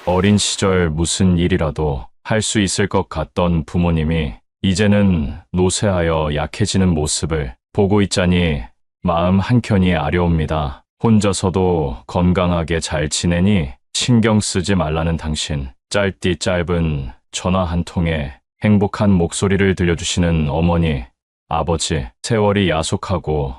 어린 시절 무슨 일이라도 할 수 있을 것 같던 부모님이 이제는 노쇠하여 약해지는 모습을 보고 있자니 마음 한켠이 아려옵니다. 혼자서도 건강하게 잘 지내니 신경 쓰지 말라는 당신. 짧디 짧은 전화 한 통에 행복한 목소리를 들려주시는 어머니, 아버지. 세월이 야속하고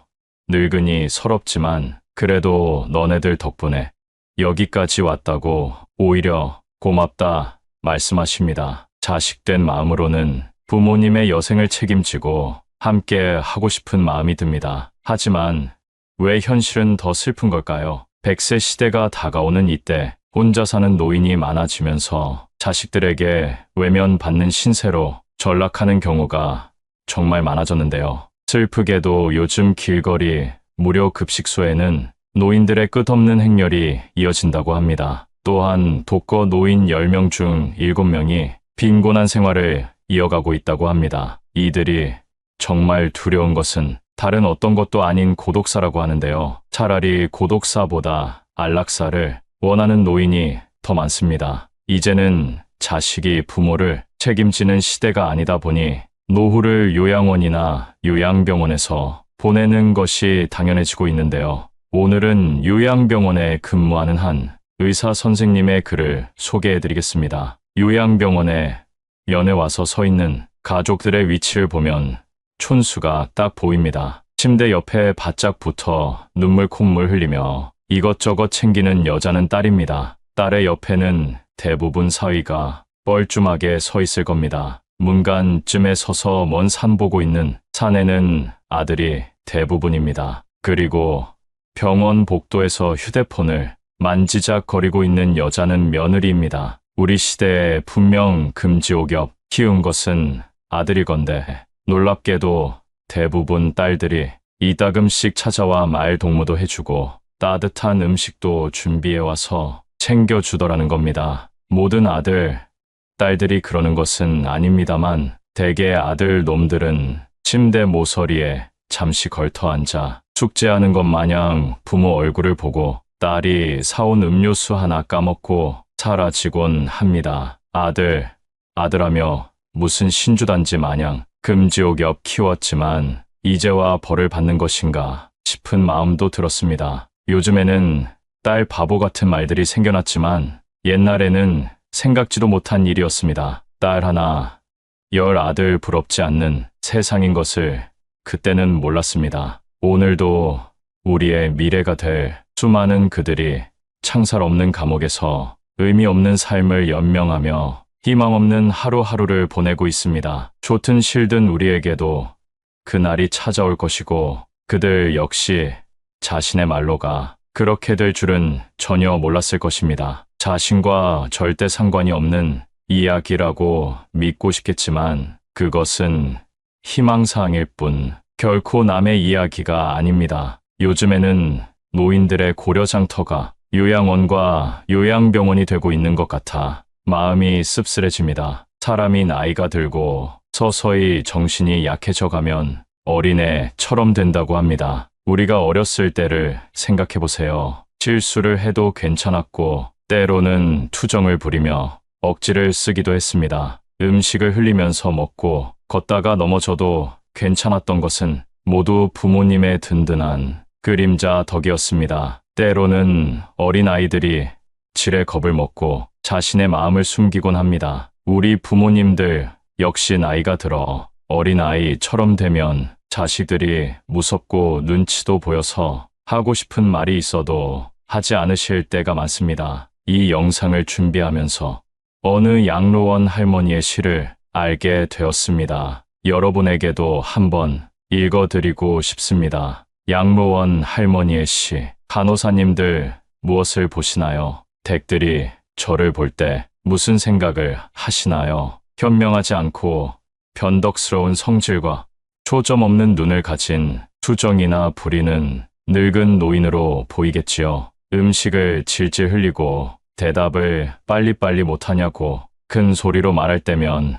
늙으니 서럽지만 그래도 너네들 덕분에 여기까지 왔다고 오히려 고맙다 말씀하십니다. 자식된 마음으로는 부모님의 여생을 책임지고 함께 하고 싶은 마음이 듭니다. 하지만 왜 현실은 더 슬픈 걸까요? 100세 시대가 다가오는 이때 혼자 사는 노인이 많아지면서 자식들에게 외면받는 신세로 전락하는 경우가 정말 많아졌는데요. 슬프게도 요즘 길거리 무료 급식소에는 노인들의 끝없는 행렬이 이어진다고 합니다. 또한 독거 노인 10명 중 7명이 빈곤한 생활을 이어가고 있다고 합니다. 이들이 정말 두려운 것은 다른 어떤 것도 아닌 고독사라고 하는데요. 차라리 고독사보다 안락사를 원하는 노인이 더 많습니다. 이제는 자식이 부모를 책임지는 시대가 아니다 보니 노후를 요양원이나 요양병원에서 보내는 것이 당연해지고 있는데요. 오늘은 요양병원에 근무하는 한 의사 선생님의 글을 소개해드리겠습니다. 요양병원에 면회 와서 서 있는 가족들의 위치를 보면 촌수가 딱 보입니다. 침대 옆에 바짝 붙어 눈물 콧물 흘리며 이것저것 챙기는 여자는 딸입니다. 딸의 옆에는 대부분 사위가 뻘쭘하게 서 있을 겁니다. 문간쯤에 서서 먼 산 보고 있는 사내는 아들이 대부분입니다. 그리고 병원 복도에서 휴대폰을 만지작거리고 있는 여자는 며느리입니다. 우리 시대에 분명 금지옥엽 키운 것은 아들이건데 놀랍게도 대부분 딸들이 이따금씩 찾아와 말 동무도 해주고 따뜻한 음식도 준비해와서 챙겨주더라는 겁니다. 모든 아들, 딸들이 그러는 것은 아닙니다만 대개 아들 놈들은 침대 모서리에 잠시 걸터 앉아 숙제하는 것 마냥 부모 얼굴을 보고 딸이 사온 음료수 하나 까먹고 사라지곤 합니다. 아들하며 무슨 신주단지 마냥 금지옥엽 키웠지만 이제와 벌을 받는 것인가 싶은 마음도 들었습니다. 요즘에는 딸 바보 같은 말들이 생겨났지만 옛날에는 생각지도 못한 일이었습니다. 딸 하나, 10 아들 부럽지 않는 세상인 것을 그때는 몰랐습니다. 오늘도 우리의 미래가 될 수많은 그들이 창살 없는 감옥에서 의미 없는 삶을 연명하며 희망 없는 하루하루를 보내고 있습니다. 좋든 싫든 우리에게도 그날이 찾아올 것이고 그들 역시 자신의 말로가 그렇게 될 줄은 전혀 몰랐을 것입니다. 자신과 절대 상관이 없는 이야기라고 믿고 싶겠지만 그것은 희망사항일 뿐 결코 남의 이야기가 아닙니다. 요즘에는 노인들의 고려장터가 요양원과 요양병원이 되고 있는 것 같아 마음이 씁쓸해집니다. 사람이 나이가 들고 서서히 정신이 약해져 가면 어린애처럼 된다고 합니다. 우리가 어렸을 때를 생각해보세요. 실수를 해도 괜찮았고 때로는 투정을 부리며 억지를 쓰기도 했습니다. 음식을 흘리면서 먹고 걷다가 넘어져도 괜찮았던 것은 모두 부모님의 든든한 그림자 덕이었습니다. 때로는 어린아이들이 지레 겁을 먹고 자신의 마음을 숨기곤 합니다. 우리 부모님들 역시 나이가 들어 어린아이처럼 되면 자식들이 무섭고 눈치도 보여서 하고 싶은 말이 있어도 하지 않으실 때가 많습니다. 이 영상을 준비하면서 어느 양로원 할머니의 시를 알게 되었습니다. 여러분에게도 한번 읽어드리고 싶습니다. 양로원 할머니의 시. 간호사님들 무엇을 보시나요? 댁들이 저를 볼 때 무슨 생각을 하시나요? 현명하지 않고 변덕스러운 성질과 초점 없는 눈을 가진 투정이나 부리는 늙은 노인으로 보이겠지요. 음식을 질질 흘리고 대답을 빨리빨리 못하냐고 큰 소리로 말할 때면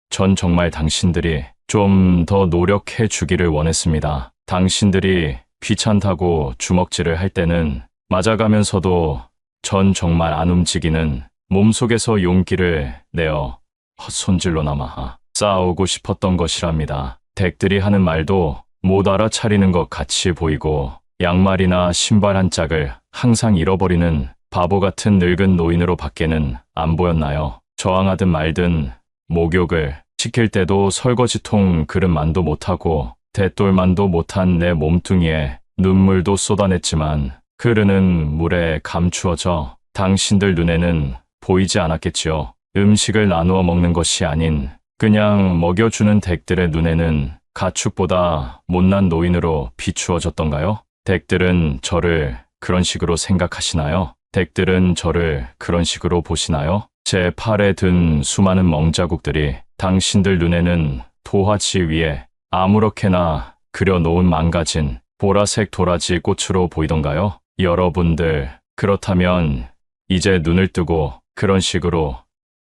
전 정말 당신들이 좀 더 노력해 주기를 원했습니다. 당신들이 귀찮다고 주먹질을 할 때는 맞아가면서도 전 정말 안 움직이는 몸속에서 용기를 내어 헛손질로나마 쌓아오고 싶었던 것이랍니다. 댁들이 하는 말도 못 알아차리는 것 같이 보이고 양말이나 신발 한 짝을 항상 잃어버리는 바보 같은 늙은 노인으로 밖에는 안 보였나요? 저항하든 말든 목욕을 시킬 때도 설거지통 그릇만도 못하고 대돌만도 못한 내 몸뚱이에 눈물도 쏟아냈지만 그릇은 물에 감추어져 당신들 눈에는 보이지 않았겠지요. 음식을 나누어 먹는 것이 아닌 그냥 먹여주는 댁들의 눈에는 가축보다 못난 노인으로 비추어졌던가요? 댁들은 저를 그런 식으로 생각하시나요? 댁들은 저를 그런 식으로 보시나요? 제 팔에 든 수많은 멍자국들이 당신들 눈에는 도화지 위에 아무렇게나 그려놓은 망가진 보라색 도라지 꽃으로 보이던가요? 여러분들, 그렇다면 이제 눈을 뜨고 그런 식으로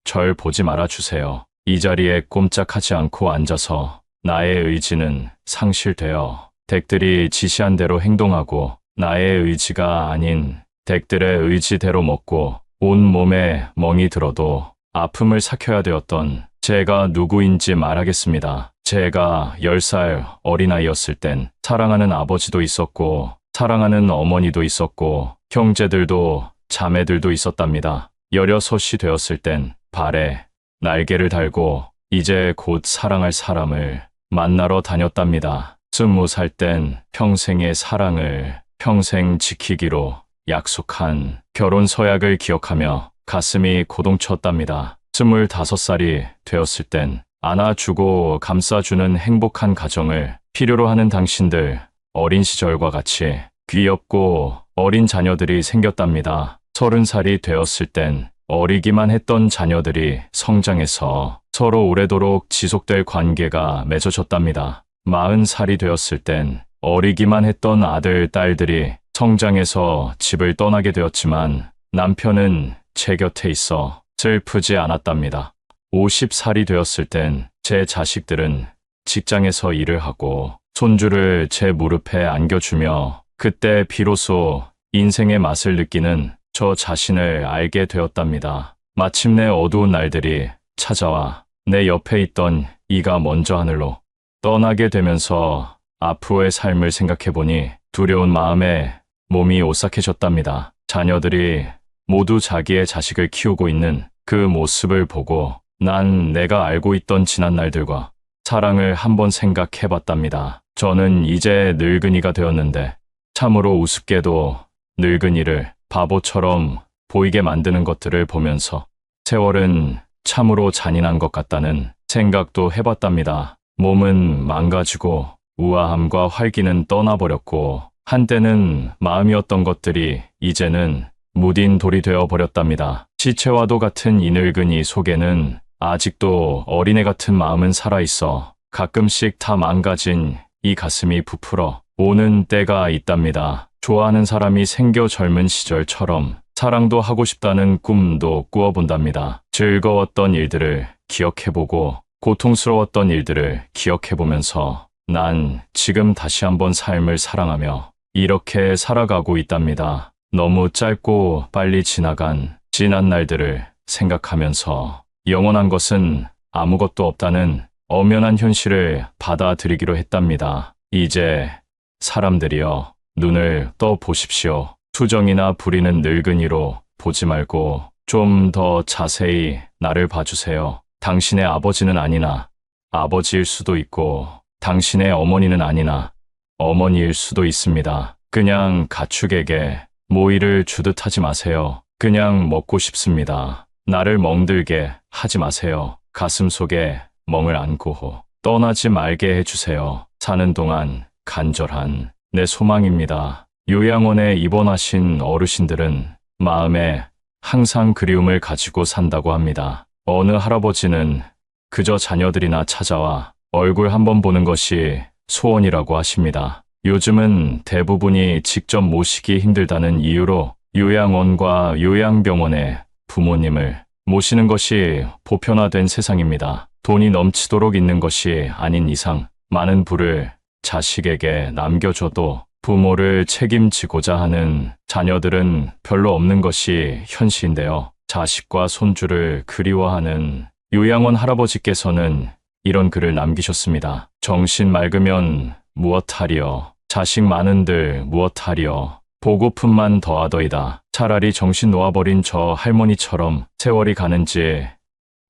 절 보지 말아주세요. 이 자리에 꼼짝하지 않고 앉아서 나의 의지는 상실되어 댁들이 지시한 대로 행동하고 나의 의지가 아닌 댁들의 의지대로 먹고 온 몸에 멍이 들어도 아픔을 삭혀야 되었던 제가 누구인지 말하겠습니다. 제가 10살 어린아이였을 땐 사랑하는 아버지도 있었고 사랑하는 어머니도 있었고 형제들도 자매들도 있었답니다. 16이 되었을 땐 발에 날개를 달고 이제 곧 사랑할 사람을 만나러 다녔답니다. 20살 땐 평생의 사랑을 평생 지키기로 약속한 결혼 서약을 기억하며 가슴이 고동쳤답니다. 25살이 되었을 땐 안아주고 감싸주는 행복한 가정을 필요로 하는 당신들 어린 시절과 같이 귀엽고 어린 자녀들이 생겼답니다. 30살이 되었을 땐 어리기만 했던 자녀들이 성장해서 서로 오래도록 지속될 관계가 맺어졌답니다. 40살이 되었을 땐 어리기만 했던 아들, 딸들이 성장해서 집을 떠나게 되었지만 남편은 제 곁에 있어 슬프지 않았답니다. 50살이 되었을 땐 제 자식들은 직장에서 일을 하고 손주를 제 무릎에 안겨주며 그때 비로소 인생의 맛을 느끼는 저 자신을 알게 되었답니다. 마침내 어두운 날들이 찾아와 내 옆에 있던 이가 먼저 하늘로 떠나게 되면서 앞으로의 삶을 생각해보니 두려운 마음에 몸이 오싹해졌답니다. 자녀들이 모두 자기의 자식을 키우고 있는 그 모습을 보고 난 내가 알고 있던 지난 날들과 사랑을 한번 생각해봤답니다. 저는 이제 늙은이가 되었는데 참으로 우습게도 늙은이를 바보처럼 보이게 만드는 것들을 보면서 세월은 참으로 잔인한 것 같다는 생각도 해봤답니다. 몸은 망가지고 우아함과 활기는 떠나버렸고 한때는 마음이었던 것들이 이제는 무딘 돌이 되어버렸답니다. 시체와도 같은 이 늙은이 속에는 아직도 어린애 같은 마음은 살아있어 가끔씩 다 망가진 이 가슴이 부풀어 오는 때가 있답니다. 좋아하는 사람이 생겨 젊은 시절처럼 사랑도 하고 싶다는 꿈도 꾸어본답니다. 즐거웠던 일들을 기억해보고 고통스러웠던 일들을 기억해보면서 난 지금 다시 한번 삶을 사랑하며 이렇게 살아가고 있답니다. 너무 짧고 빨리 지나간 지난 날들을 생각하면서 영원한 것은 아무것도 없다는 엄연한 현실을 받아들이기로 했답니다. 이제 사람들이여 눈을 떠 보십시오. 투정이나 부리는 늙은이로 보지 말고 좀 더 자세히 나를 봐주세요. 당신의 아버지는 아니나 아버지일 수도 있고 당신의 어머니는 아니나 어머니일 수도 있습니다. 그냥 가축에게 모이를 주듯 하지 마세요. 그냥 먹고 싶습니다. 나를 멍들게 하지 마세요. 가슴 속에 멍을 안고 떠나지 말게 해주세요. 사는 동안 간절한 내 소망입니다. 요양원에 입원하신 어르신들은 마음에 항상 그리움을 가지고 산다고 합니다. 어느 할아버지는 그저 자녀들이나 찾아와 얼굴 한번 보는 것이 소원이라고 하십니다. 요즘은 대부분이 직접 모시기 힘들다는 이유로 요양원과 요양병원에 부모님을 모시는 것이 보편화된 세상입니다. 돈이 넘치도록 있는 것이 아닌 이상 많은 부를 자식에게 남겨줘도 부모를 책임지고자 하는 자녀들은 별로 없는 것이 현실인데요. 자식과 손주를 그리워하는 요양원 할아버지께서는 이런 글을 남기셨습니다. 정신 맑으면 무엇하리여, 자식 많은들 무엇하리여, 보고품만 더하더이다. 차라리 정신 놓아버린 저 할머니처럼 세월이 가는지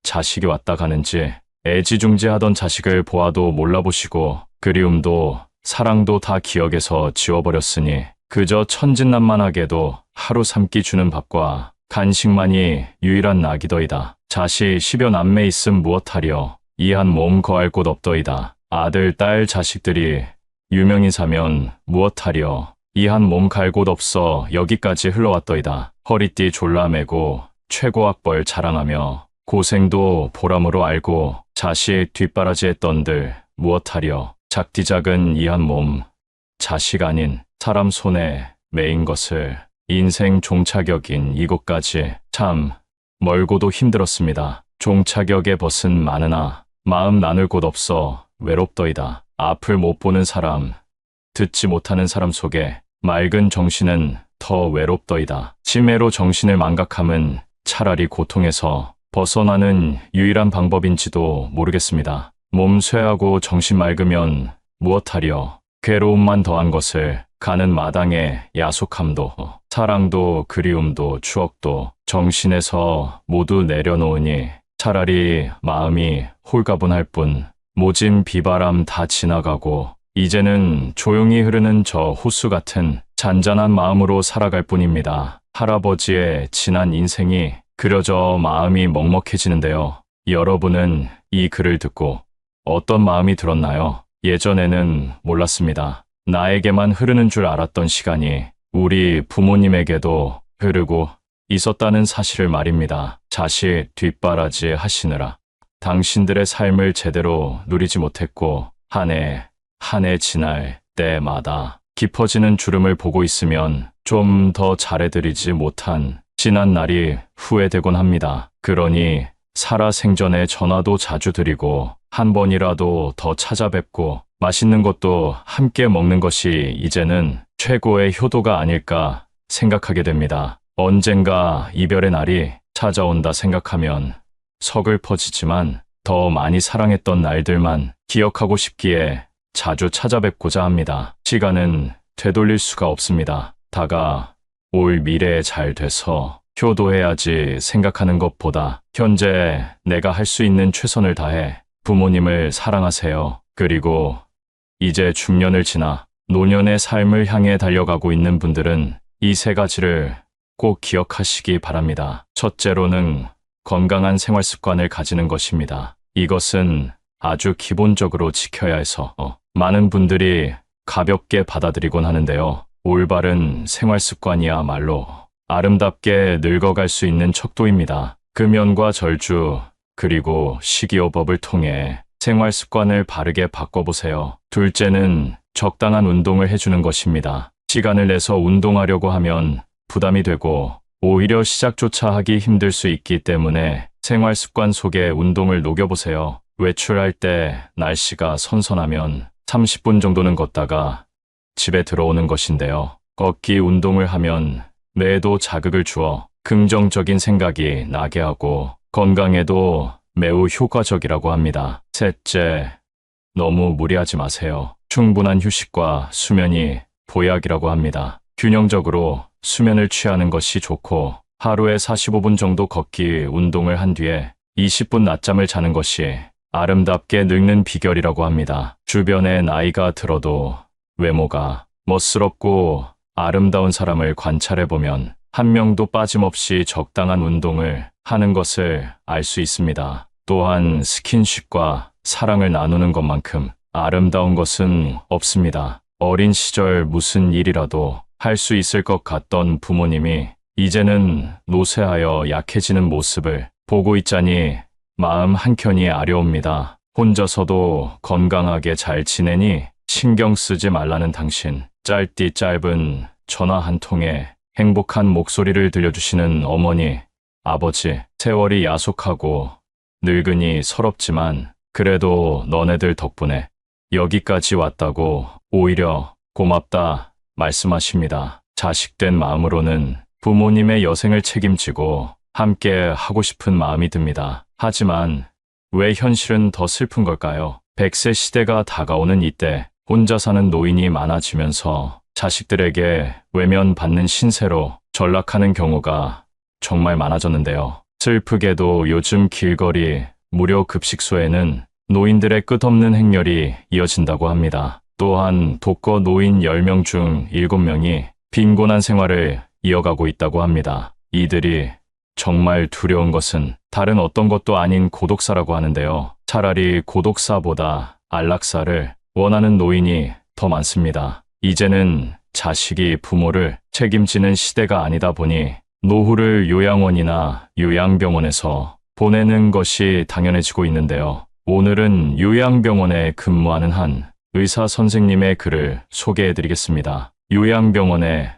자식이 왔다 가는지 애지중지하던 자식을 보아도 몰라보시고 그리움도 사랑도 다 기억에서 지워버렸으니 그저 천진난만하게도 하루 3끼 주는 밥과 간식만이 유일한 낙이더이다. 자식 10여 남매 있음 무엇하리여, 이 한 몸 거할 곳 없더이다. 아들, 딸, 자식들이 유명인사면 무엇하리여, 이 한 몸 갈 곳 없어 여기까지 흘러왔더이다. 허리띠 졸라매고 최고학벌 자랑하며 고생도 보람으로 알고 자식 뒷바라지 했던들 무엇하리여, 작디작은 이 한 몸, 자식 아닌 사람 손에 매인 것을 인생 종착역인 이곳까지 참 멀고도 힘들었습니다. 종착역의 벗은 많으나 마음 나눌 곳 없어 외롭더이다. 앞을 못 보는 사람, 듣지 못하는 사람 속에 맑은 정신은 더 외롭더이다. 치매로 정신을 망각함은 차라리 고통에서 벗어나는 유일한 방법인지도 모르겠습니다. 몸 쇠하고 정신 맑으면 무엇하리여, 괴로움만 더한 것을 가는 마당에 야속함도 사랑도 그리움도 추억도 정신에서 모두 내려놓으니 차라리 마음이 홀가분할 뿐 모진 비바람 다 지나가고 이제는 조용히 흐르는 저 호수 같은 잔잔한 마음으로 살아갈 뿐입니다. 할아버지의 지난 인생이 그려져 마음이 먹먹해지는데요. 여러분은 이 글을 듣고 어떤 마음이 들었나요? 예전에는 몰랐습니다. 나에게만 흐르는 줄 알았던 시간이 우리 부모님에게도 흐르고 있었다는 사실을 말입니다. 자식 뒷바라지 하시느라 당신들의 삶을 제대로 누리지 못했고 한 해 지날 때마다 깊어지는 주름을 보고 있으면 좀 더 잘해드리지 못한 지난 날이 후회되곤 합니다. 그러니 살아생전에 전화도 자주 드리고 한 번이라도 더 찾아뵙고 맛있는 것도 함께 먹는 것이 이제는 최고의 효도가 아닐까 생각하게 됩니다. 언젠가 이별의 날이 찾아온다 생각하면 서글퍼지지만 더 많이 사랑했던 날들만 기억하고 싶기에 자주 찾아뵙고자 합니다. 시간은 되돌릴 수가 없습니다. 다가올 미래에 잘 돼서 효도해야지 생각하는 것보다 현재 내가 할 수 있는 최선을 다해 부모님을 사랑하세요. 그리고 이제 중년을 지나 노년의 삶을 향해 달려가고 있는 분들은 이 세 가지를 꼭 기억하시기 바랍니다. 첫째로는 건강한 생활 습관을 가지는 것입니다. 이것은 아주 기본적으로 지켜야 해서 많은 분들이 가볍게 받아들이곤 하는데요. 올바른 생활 습관이야말로 아름답게 늙어갈 수 있는 척도입니다. 금연과 절주, 그리고 식이요법을 통해 생활 습관을 바르게 바꿔보세요. 둘째는 적당한 운동을 해주는 것입니다. 시간을 내서 운동하려고 하면 부담이 되고 오히려 시작조차 하기 힘들 수 있기 때문에 생활 습관 속에 운동을 녹여보세요. 외출할 때 날씨가 선선하면 30분 정도는 걷다가 집에 들어오는 것인데요. 걷기 운동을 하면 뇌에도 자극을 주어 긍정적인 생각이 나게 하고 건강에도 매우 효과적이라고 합니다. 셋째, 너무 무리하지 마세요. 충분한 휴식과 수면이 보약이라고 합니다. 균형적으로 수면을 취하는 것이 좋고 하루에 45분 정도 걷기 운동을 한 뒤에 20분 낮잠을 자는 것이 아름답게 늙는 비결이라고 합니다. 주변에 나이가 들어도 외모가 멋스럽고 아름다운 사람을 관찰해보면 한 명도 빠짐없이 적당한 운동을 하는 것을 알 수 있습니다. 또한 스킨십과 사랑을 나누는 것만큼 아름다운 것은 없습니다. 어린 시절 무슨 일이라도 할 수 있을 것 같던 부모님이 이제는 노쇠하여 약해지는 모습을 보고 있자니 마음 한켠이 아려옵니다. 혼자서도 건강하게 잘 지내니 신경 쓰지 말라는 당신. 짧디 짧은 전화 한 통에 행복한 목소리를 들려주시는 어머니, 아버지. 세월이 야속하고 늙으니 서럽지만 그래도 너네들 덕분에 여기까지 왔다고 오히려 고맙다 말씀하십니다. 자식된 마음으로는 부모님의 여생을 책임지고 함께 하고 싶은 마음이 듭니다. 하지만 왜 현실은 더 슬픈 걸까요? 100세 시대가 다가오는 이때 혼자 사는 노인이 많아지면서 자식들에게 외면받는 신세로 전락하는 경우가 정말 많아졌는데요. 슬프게도 요즘 길거리 무료 급식소에는 노인들의 끝없는 행렬이 이어진다고 합니다. 또한 독거 노인 10명 중 7명이 빈곤한 생활을 이어가고 있다고 합니다. 이들이 정말 두려운 것은 다른 어떤 것도 아닌 고독사라고 하는데요. 차라리 고독사보다 안락사를 원하는 노인이 더 많습니다. 이제는 자식이 부모를 책임지는 시대가 아니다 보니 노후를 요양원이나 요양병원에서 보내는 것이 당연해지고 있는데요. 오늘은 요양병원에 근무하는 한 의사 선생님의 글을 소개해드리겠습니다. 요양병원에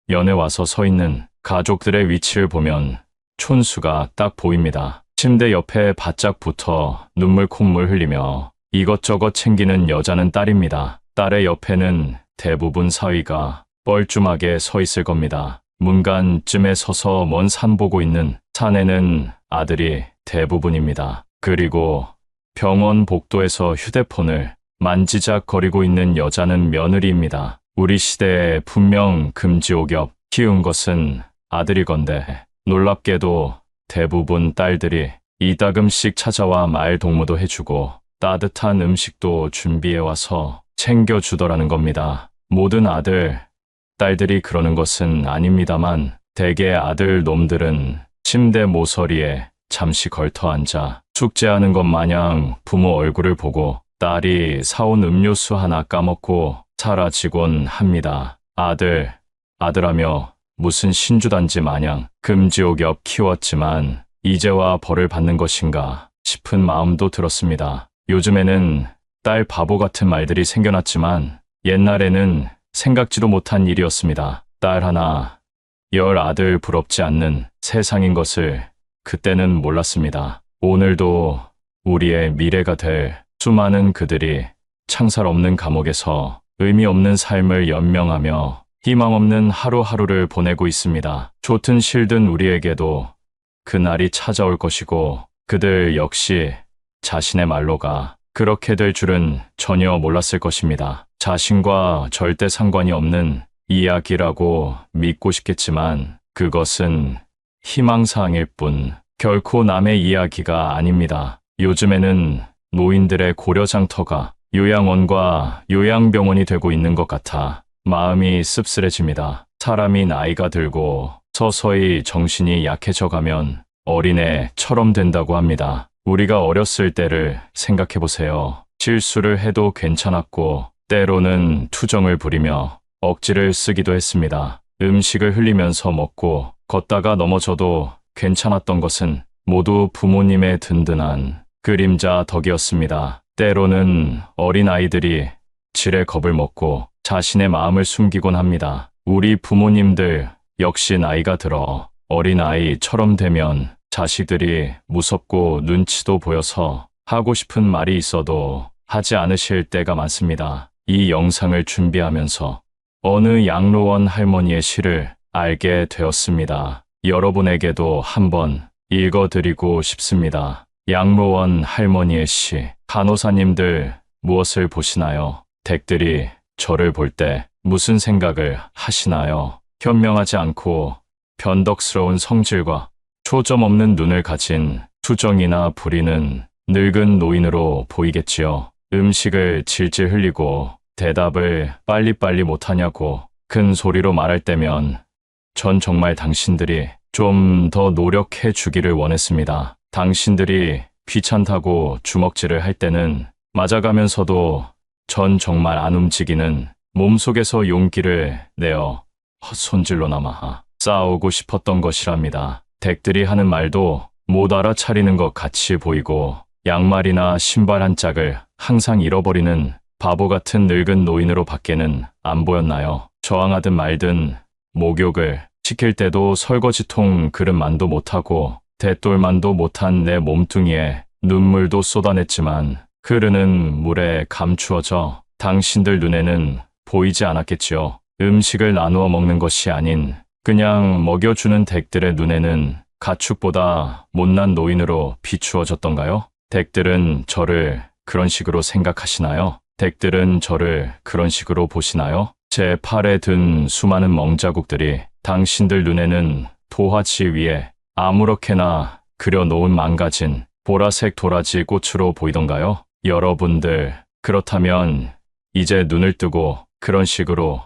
연에 와서 서 있는 가족들의 위치를 보면 촌수가 딱 보입니다. 침대 옆에 바짝 붙어 눈물 콧물 흘리며 이것저것 챙기는 여자는 딸입니다. 딸의 옆에는 대부분 사위가 뻘쭘하게 서 있을 겁니다. 문간쯤에 서서 먼 산 보고 있는 사내는 아들이 대부분입니다. 그리고 병원 복도에서 휴대폰을 만지작거리고 있는 여자는 며느리입니다. 우리 시대에 분명 금지옥엽 키운 것은 아들이건데 놀랍게도 대부분 딸들이 이따금씩 찾아와 말 동무도 해주고 따뜻한 음식도 준비해와서 챙겨주더라는 겁니다. 모든 아들, 딸들이 그러는 것은 아닙니다만 대개 아들 놈들은 침대 모서리에 잠시 걸터 앉아 숙제하는 것 마냥 부모 얼굴을 보고 딸이 사온 음료수 하나 까먹고 사라지곤 합니다. 아들하며 무슨 신주단지 마냥 금지옥엽 키웠지만 이제와 벌을 받는 것인가 싶은 마음도 들었습니다. 요즘에는 딸 바보 같은 말들이 생겨났지만 옛날에는 생각지도 못한 일이었습니다. 딸 하나, 10 아들 부럽지 않는 세상인 것을 그때는 몰랐습니다. 오늘도 우리의 미래가 될 수많은 그들이 창살 없는 감옥에서 의미 없는 삶을 연명하며 희망 없는 하루하루를 보내고 있습니다. 좋든 싫든 우리에게도 그날이 찾아올 것이고 그들 역시 자신의 말로가 그렇게 될 줄은 전혀 몰랐을 것입니다. 자신과 절대 상관이 없는 이야기라고 믿고 싶겠지만 그것은 희망사항일 뿐 결코 남의 이야기가 아닙니다. 요즘에는 노인들의 고려장터가 요양원과 요양병원이 되고 있는 것 같아 마음이 씁쓸해집니다. 사람이 나이가 들고 서서히 정신이 약해져 가면 어린애처럼 된다고 합니다. 우리가 어렸을 때를 생각해 보세요. 실수를 해도 괜찮았고 때로는 투정을 부리며 억지를 쓰기도 했습니다. 음식을 흘리면서 먹고 걷다가 넘어져도 괜찮았던 것은 모두 부모님의 든든한 그림자 덕이었습니다. 때로는 어린아이들이 지레 겁을 먹고 자신의 마음을 숨기곤 합니다. 우리 부모님들 역시 나이가 들어 어린아이처럼 되면 자식들이 무섭고 눈치도 보여서 하고 싶은 말이 있어도 하지 않으실 때가 많습니다. 이 영상을 준비하면서 어느 양로원 할머니의 시를 알게 되었습니다. 여러분에게도 한번 읽어드리고 싶습니다. 양로원 할머니의 시. 간호사님들 무엇을 보시나요? 댁들이 저를 볼 때 무슨 생각을 하시나요? 현명하지 않고 변덕스러운 성질과 초점 없는 눈을 가진 투정이나 부리는 늙은 노인으로 보이겠지요. 음식을 질질 흘리고 대답을 빨리빨리 못하냐고 큰 소리로 말할 때면 전 정말 당신들이 좀 더 노력해 주기를 원했습니다. 당신들이 귀찮다고 주먹질을 할 때는 맞아가면서도 전 정말 안 움직이는 몸속에서 용기를 내어 헛손질로나마 싸우고 싶었던 것이랍니다. 댁들이 하는 말도 못 알아차리는 것 같이 보이고 양말이나 신발 한 짝을 항상 잃어버리는 바보 같은 늙은 노인으로 밖에는 안 보였나요? 저항하든 말든 목욕을 시킬 때도 설거지통 그릇만도 못하고 대돌만도 못한 내 몸뚱이에 눈물도 쏟아냈지만 흐르는 물에 감추어져 당신들 눈에는 보이지 않았겠지요. 음식을 나누어 먹는 것이 아닌 그냥 먹여주는 댁들의 눈에는 가축보다 못난 노인으로 비추어졌던가요? 댁들은 저를 그런 식으로 생각하시나요? 댁들은 저를 그런 식으로 보시나요? 제 팔에 든 수많은 멍자국들이 당신들 눈에는 도화지 위에 아무렇게나 그려놓은 망가진 보라색 도라지 꽃으로 보이던가요? 여러분들, 그렇다면 이제 눈을 뜨고 그런 식으로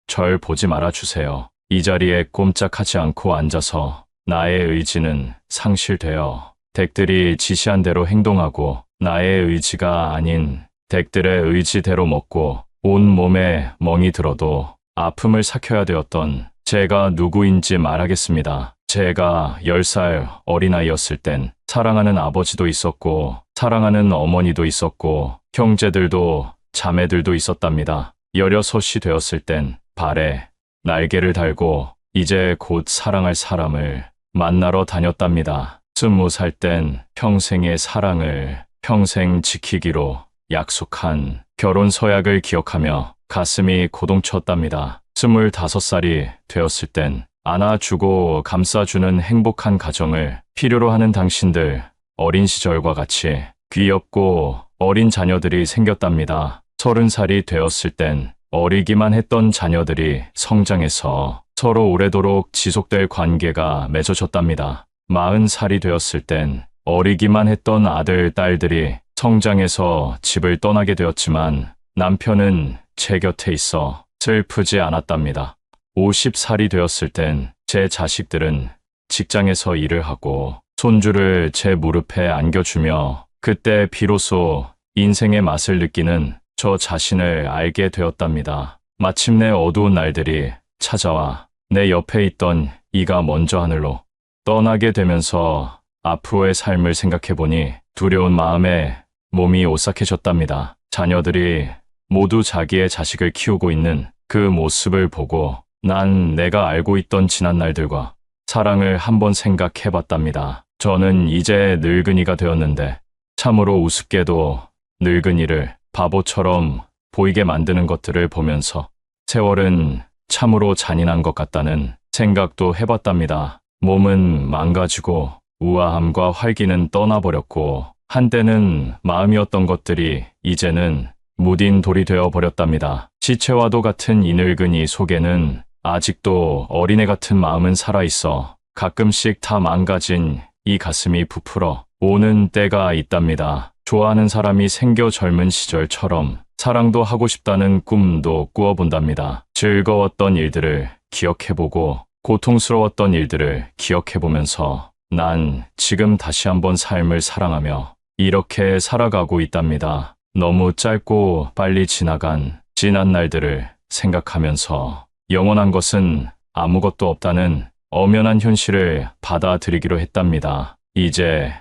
절 보지 말아주세요. 이 자리에 꼼짝하지 않고 앉아서 나의 의지는 상실되어 댁들이 지시한 대로 행동하고 나의 의지가 아닌 댁들의 의지대로 먹고 온 몸에 멍이 들어도 아픔을 삭혀야 되었던 제가 누구인지 말하겠습니다. 제가 10살 어린아이였을 땐 사랑하는 아버지도 있었고 사랑하는 어머니도 있었고 형제들도 자매들도 있었답니다. 16이 되었을 땐 발에 날개를 달고 이제 곧 사랑할 사람을 만나러 다녔답니다. 20살 땐 평생의 사랑을 평생 지키기로 약속한 결혼 서약을 기억하며 가슴이 고동쳤답니다. 25살이 되었을 땐 안아주고 감싸주는 행복한 가정을 필요로 하는 당신들, 어린 시절과 같이 귀엽고 어린 자녀들이 생겼답니다. 30살이 되었을 땐 어리기만 했던 자녀들이 성장해서 서로 오래도록 지속될 관계가 맺어졌답니다. 40살이 되었을 땐 어리기만 했던 아들, 딸들이 성장해서 집을 떠나게 되었지만 남편은 제 곁에 있어 슬프지 않았답니다. 50살이 되었을 땐 제 자식들은 직장에서 일을 하고 손주를 제 무릎에 안겨주며 그때 비로소 인생의 맛을 느끼는 저 자신을 알게 되었답니다. 마침내 어두운 날들이 찾아와 내 옆에 있던 이가 먼저 하늘로 떠나게 되면서 앞으로의 삶을 생각해보니 두려운 마음에 몸이 오싹해졌답니다. 자녀들이 모두 자기의 자식을 키우고 있는 그 모습을 보고 난 내가 알고 있던 지난 날들과 사랑을 한번 생각해봤답니다. 저는 이제 늙은이가 되었는데 참으로 우습게도 늙은이를 바보처럼 보이게 만드는 것들을 보면서 세월은 참으로 잔인한 것 같다는 생각도 해봤답니다. 몸은 망가지고 우아함과 활기는 떠나버렸고 한때는 마음이었던 것들이 이제는 무딘 돌이 되어버렸답니다. 시체와도 같은 이 늙은이 속에는 아직도 어린애 같은 마음은 살아있어 가끔씩 다 망가진 이 가슴이 부풀어 오는 때가 있답니다. 좋아하는 사람이 생겨 젊은 시절처럼 사랑도 하고 싶다는 꿈도 꾸어본답니다. 즐거웠던 일들을 기억해보고 고통스러웠던 일들을 기억해보면서 난 지금 다시 한번 삶을 사랑하며 이렇게 살아가고 있답니다. 너무 짧고 빨리 지나간 지난 날들을 생각하면서 영원한 것은 아무것도 없다는 엄연한 현실을 받아들이기로 했답니다. 이제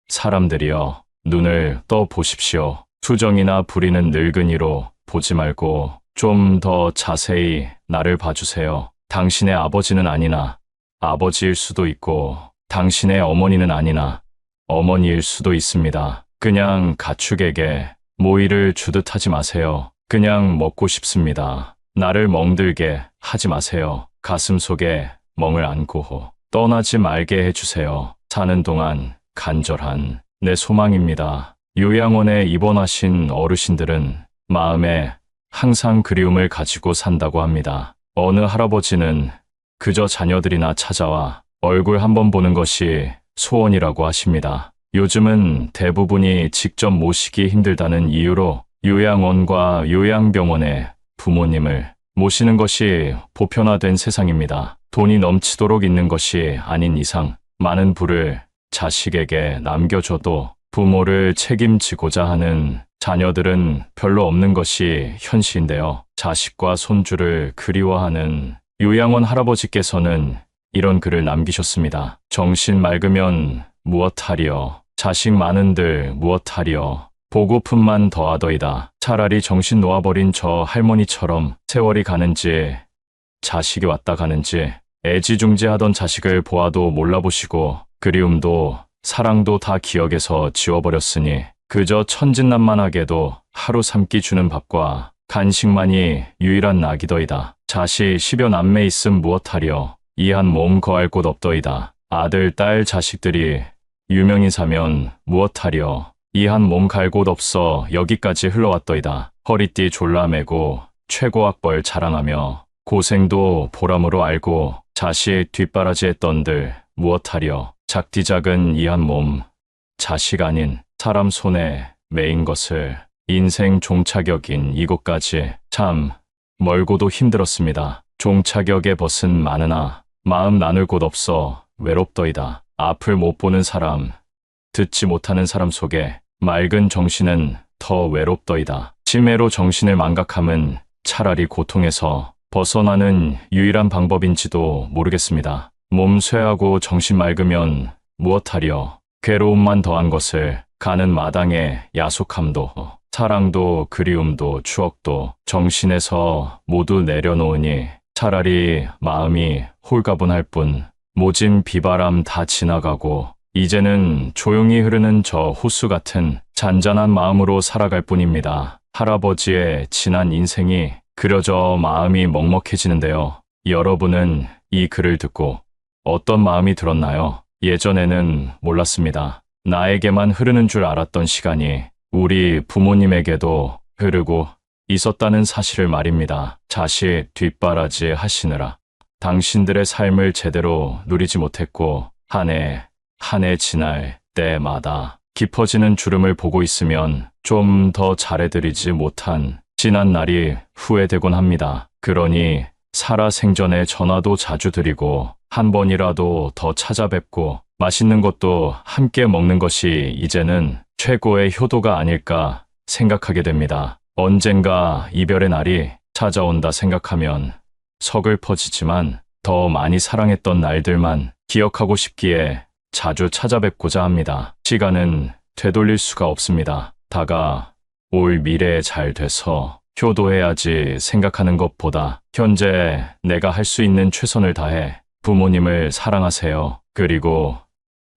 사람들이여 눈을 떠 보십시오. 투정이나 부리는 늙은이로 보지 말고 좀 더 자세히 나를 봐주세요. 당신의 아버지는 아니나 아버지일 수도 있고 당신의 어머니는 아니나 어머니일 수도 있습니다. 그냥 가축에게 모이를 주듯 하지 마세요. 그냥 먹고 싶습니다. 나를 멍들게 하지 마세요. 가슴 속에 멍을 안고 떠나지 말게 해주세요. 사는 동안 간절한 내 소망입니다. 요양원에 입원하신 어르신들은 마음에 항상 그리움을 가지고 산다고 합니다. 어느 할아버지는 그저 자녀들이나 찾아와 얼굴 한번 보는 것이 소원이라고 하십니다. 요즘은 대부분이 직접 모시기 힘들다는 이유로 요양원과 요양병원에 부모님을 모시는 것이 보편화된 세상입니다. 돈이 넘치도록 있는 것이 아닌 이상 많은 부를 자식에게 남겨줘도 부모를 책임지고자 하는 자녀들은 별로 없는 것이 현실인데요. 자식과 손주를 그리워하는 요양원 할아버지께서는 이런 글을 남기셨습니다. 정신 맑으면 무엇하리요. 자식 많은들 무엇하리요. 보고품만 더하더이다. 차라리 정신 놓아버린 저 할머니처럼 세월이 가는지 자식이 왔다 가는지 애지중지하던 자식을 보아도 몰라보시고 그리움도 사랑도 다 기억에서 지워버렸으니 그저 천진난만하게도 하루 3끼 주는 밥과 간식만이 유일한 낙이더이다. 자식 10여 남매 있음 무엇하리요. 이 한 몸 거할 곳 없더이다. 아들, 딸, 자식들이 유명인사면 무엇하려. 이 한 몸 갈 곳 없어 여기까지 흘러왔더이다. 허리띠 졸라매고 최고학벌 자랑하며 고생도 보람으로 알고 자식 뒷바라지 했던들 무엇하려. 작디 작은 이 한 몸, 자식 아닌 사람 손에 매인 것을 인생 종착역인 이곳까지 참 멀고도 힘들었습니다. 종착역의 벗은 많으나 마음 나눌 곳 없어 외롭더이다. 앞을 못 보는 사람, 듣지 못하는 사람 속에 맑은 정신은 더 외롭더이다. 치매로 정신을 망각함은 차라리 고통에서 벗어나는 유일한 방법인지도 모르겠습니다. 몸 쇠하고 정신 맑으면 무엇하려. 괴로움만 더한 것을 가는 마당에 야속함도 사랑도 그리움도 추억도 정신에서 모두 내려놓으니 차라리 마음이 홀가분할 뿐 모진 비바람 다 지나가고 이제는 조용히 흐르는 저 호수 같은 잔잔한 마음으로 살아갈 뿐입니다. 할아버지의 지난 인생이 그려져 마음이 먹먹해지는데요. 여러분은 이 글을 듣고 어떤 마음이 들었나요? 예전에는 몰랐습니다. 나에게만 흐르는 줄 알았던 시간이 우리 부모님에게도 흐르고 있었다는 사실을 말입니다. 자식 뒷바라지 하시느라 당신들의 삶을 제대로 누리지 못했고 한 해 지날 때마다 깊어지는 주름을 보고 있으면 좀 더 잘해드리지 못한 지난 날이 후회되곤 합니다. 그러니 살아생전에 전화도 자주 드리고 한 번이라도 더 찾아뵙고 맛있는 것도 함께 먹는 것이 이제는 최고의 효도가 아닐까 생각하게 됩니다. 언젠가 이별의 날이 찾아온다 생각하면 서글퍼지지만 더 많이 사랑했던 날들만 기억하고 싶기에 자주 찾아뵙고자 합니다. 시간은 되돌릴 수가 없습니다. 다가올 미래에 잘 돼서 효도해야지 생각하는 것보다 현재 내가 할 수 있는 최선을 다해 부모님을 사랑하세요. 그리고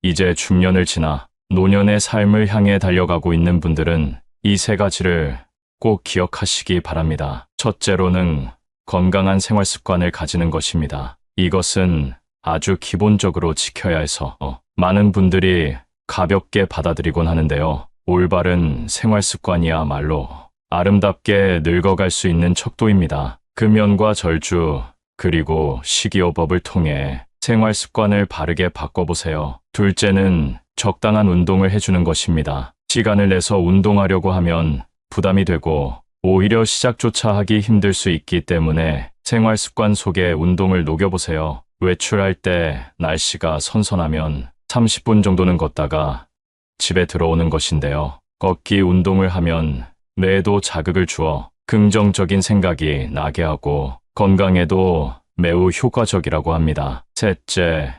이제 중년을 지나 노년의 삶을 향해 달려가고 있는 분들은 이 세 가지를 꼭 기억하시기 바랍니다. 첫째로는 건강한 생활 습관을 가지는 것입니다. 이것은 아주 기본적으로 지켜야 해서 많은 분들이 가볍게 받아들이곤 하는데요. 올바른 생활 습관이야말로 아름답게 늙어갈 수 있는 척도입니다. 금연과 절주, 그리고 식이요법을 통해 생활 습관을 바르게 바꿔보세요. 둘째는 적당한 운동을 해주는 것입니다. 시간을 내서 운동하려고 하면 부담이 되고 오히려 시작조차 하기 힘들 수 있기 때문에 생활 습관 속에 운동을 녹여보세요. 외출할 때 날씨가 선선하면 30분 정도는 걷다가 집에 들어오는 것인데요. 걷기 운동을 하면 뇌에도 자극을 주어 긍정적인 생각이 나게 하고 건강에도 매우 효과적이라고 합니다. 셋째,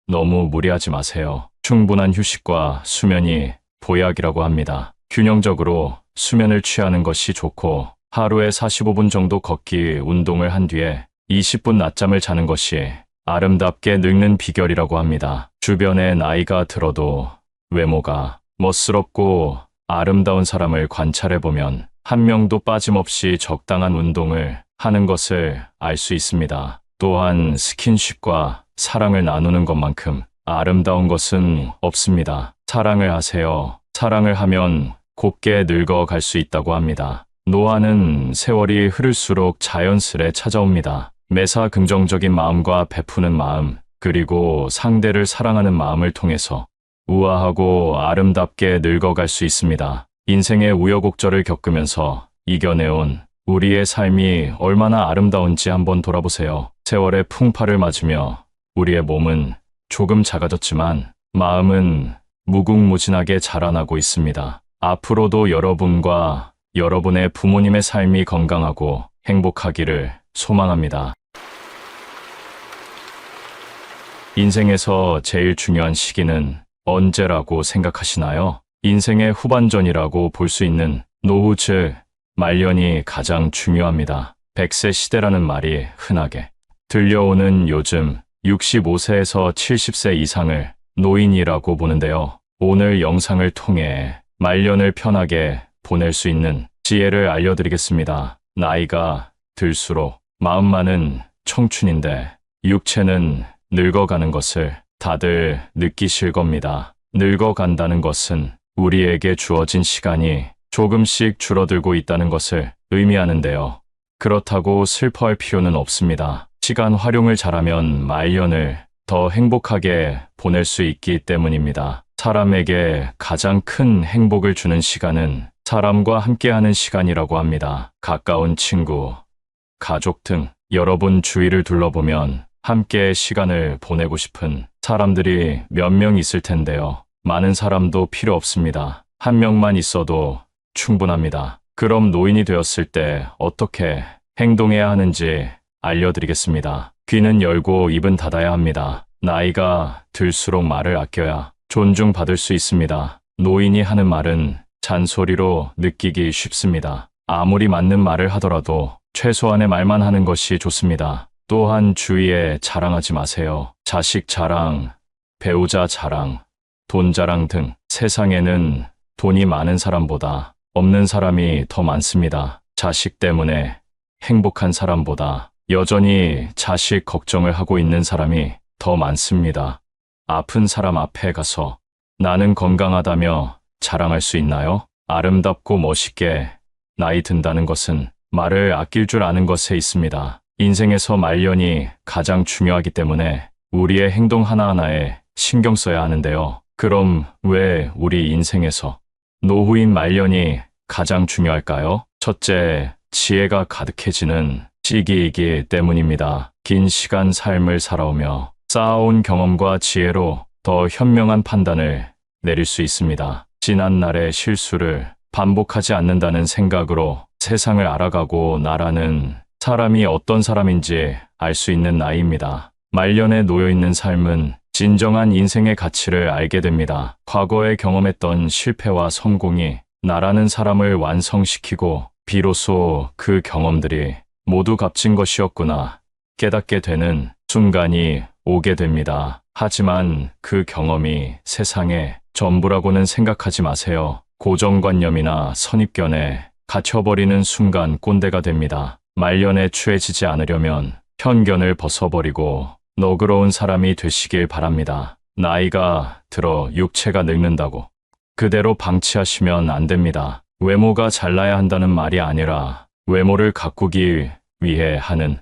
너무 무리하지 마세요. 충분한 휴식과 수면이 보약이라고 합니다. 균형적으로 수면을 취하는 것이 좋고 하루에 45분 정도 걷기 운동을 한 뒤에 20분 낮잠을 자는 것이 아름답게 늙는 비결이라고 합니다. 주변에 나이가 들어도 외모가 멋스럽고 아름다운 사람을 관찰해보면 한 명도 빠짐없이 적당한 운동을 하는 것을 알 수 있습니다. 또한 스킨십과 사랑을 나누는 것만큼 아름다운 것은 없습니다. 사랑을 하세요. 사랑을 하면 곱게 늙어갈 수 있다고 합니다. 노화는 세월이 흐를수록 자연스레 찾아옵니다. 매사 긍정적인 마음과 베푸는 마음, 그리고 상대를 사랑하는 마음을 통해서 우아하고 아름답게 늙어갈 수 있습니다. 인생의 우여곡절을 겪으면서 이겨내온 우리의 삶이 얼마나 아름다운지 한번 돌아보세요. 세월의 풍파를 맞으며 우리의 몸은 조금 작아졌지만 마음은 무궁무진하게 자라나고 있습니다. 앞으로도 여러분과 여러분의 부모님의 삶이 건강하고 행복하기를 소망합니다. 인생에서 제일 중요한 시기는 언제라고 생각하시나요? 인생의 후반전이라고 볼 수 있는 노후 즉 말년이 가장 중요합니다. 100세 시대라는 말이 흔하게 들려오는 요즘 65세에서 70세 이상을 노인이라고 보는데요. 오늘 영상을 통해 말년을 편하게 보낼 수 있는 지혜를 알려드리겠습니다. 나이가 들수록 마음만은 청춘인데 육체는 늙어가는 것을 다들 느끼실 겁니다. 늙어간다는 것은 우리에게 주어진 시간이 조금씩 줄어들고 있다는 것을 의미하는데요. 그렇다고 슬퍼할 필요는 없습니다. 시간 활용을 잘하면 말년을 더 행복하게 보낼 수 있기 때문입니다. 사람에게 가장 큰 행복을 주는 시간은 사람과 함께하는 시간이라고 합니다. 가까운 친구, 가족 등 여러분 주위를 둘러보면 함께 시간을 보내고 싶은 사람들이 몇 명 있을 텐데요. 많은 사람도 필요 없습니다. 한 명만 있어도 충분합니다. 그럼 노인이 되었을 때 어떻게 행동해야 하는지 알려드리겠습니다. 귀는 열고 입은 닫아야 합니다. 나이가 들수록 말을 아껴야 존중받을 수 있습니다. 노인이 하는 말은 잔소리로 느끼기 쉽습니다. 아무리 맞는 말을 하더라도 최소한의 말만 하는 것이 좋습니다. 또한 주위에 자랑하지 마세요. 자식 자랑, 배우자 자랑, 돈 자랑 등 세상에는 돈이 많은 사람보다 없는 사람이 더 많습니다. 자식 때문에 행복한 사람보다 여전히 자식 걱정을 하고 있는 사람이 더 많습니다. 아픈 사람 앞에 가서 나는 건강하다며 자랑할 수 있나요? 아름답고 멋있게 나이 든다는 것은 말을 아낄 줄 아는 것에 있습니다. 인생에서 말년이 가장 중요하기 때문에 우리의 행동 하나하나에 신경 써야 하는데요. 그럼 왜 우리 인생에서 노후인 말년이 가장 중요할까요? 첫째, 지혜가 가득해지는 시기이기 때문입니다. 긴 시간 삶을 살아오며 쌓아온 경험과 지혜로 더 현명한 판단을 내릴 수 있습니다. 지난날의 실수를 반복하지 않는다는 생각으로 세상을 알아가고 나라는 사람이 어떤 사람인지 알 수 있는 나이입니다. 말년에 놓여있는 삶은 진정한 인생의 가치를 알게 됩니다. 과거에 경험했던 실패와 성공이 나라는 사람을 완성시키고 비로소 그 경험들이 모두 값진 것이었구나 깨닫게 되는 순간이 오게 됩니다. 하지만 그 경험이 세상의 전부라고는 생각하지 마세요. 고정관념이나 선입견에 갇혀버리는 순간 꼰대가 됩니다. 말년에 추해지지 않으려면 편견을 벗어버리고 너그러운 사람이 되시길 바랍니다. 나이가 들어 육체가 늙는다고 그대로 방치하시면 안 됩니다. 외모가 잘나야 한다는 말이 아니라 외모를 가꾸기 위해 하는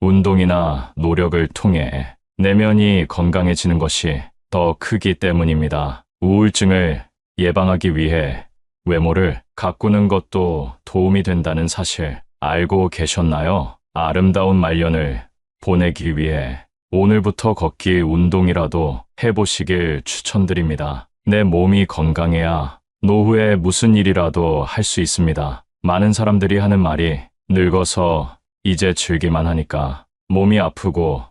운동이나 노력을 통해 내면이 건강해지는 것이 더 크기 때문입니다. 우울증을 예방하기 위해 외모를 가꾸는 것도 도움이 된다는 사실 알고 계셨나요? 아름다운 말년을 보내기 위해 오늘부터 걷기 운동이라도 해보시길 추천드립니다. 내 몸이 건강해야 노후에 무슨 일이라도 할 수 있습니다. 많은 사람들이 하는 말이 늙어서 이제 즐기만 하니까 몸이 아프고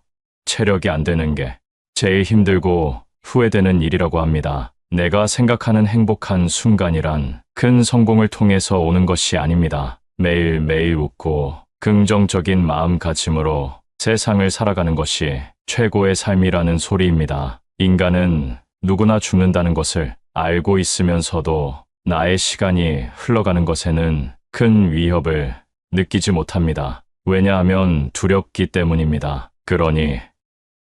체력이 안 되는 게 제일 힘들고 후회되는 일이라고 합니다. 내가 생각하는 행복한 순간이란 큰 성공을 통해서 오는 것이 아닙니다. 매일매일 웃고 긍정적인 마음가짐으로 세상을 살아가는 것이 최고의 삶이라는 소리입니다. 인간은 누구나 죽는다는 것을 알고 있으면서도 나의 시간이 흘러가는 것에는 큰 위협을 느끼지 못합니다. 왜냐하면 두렵기 때문입니다. 그러니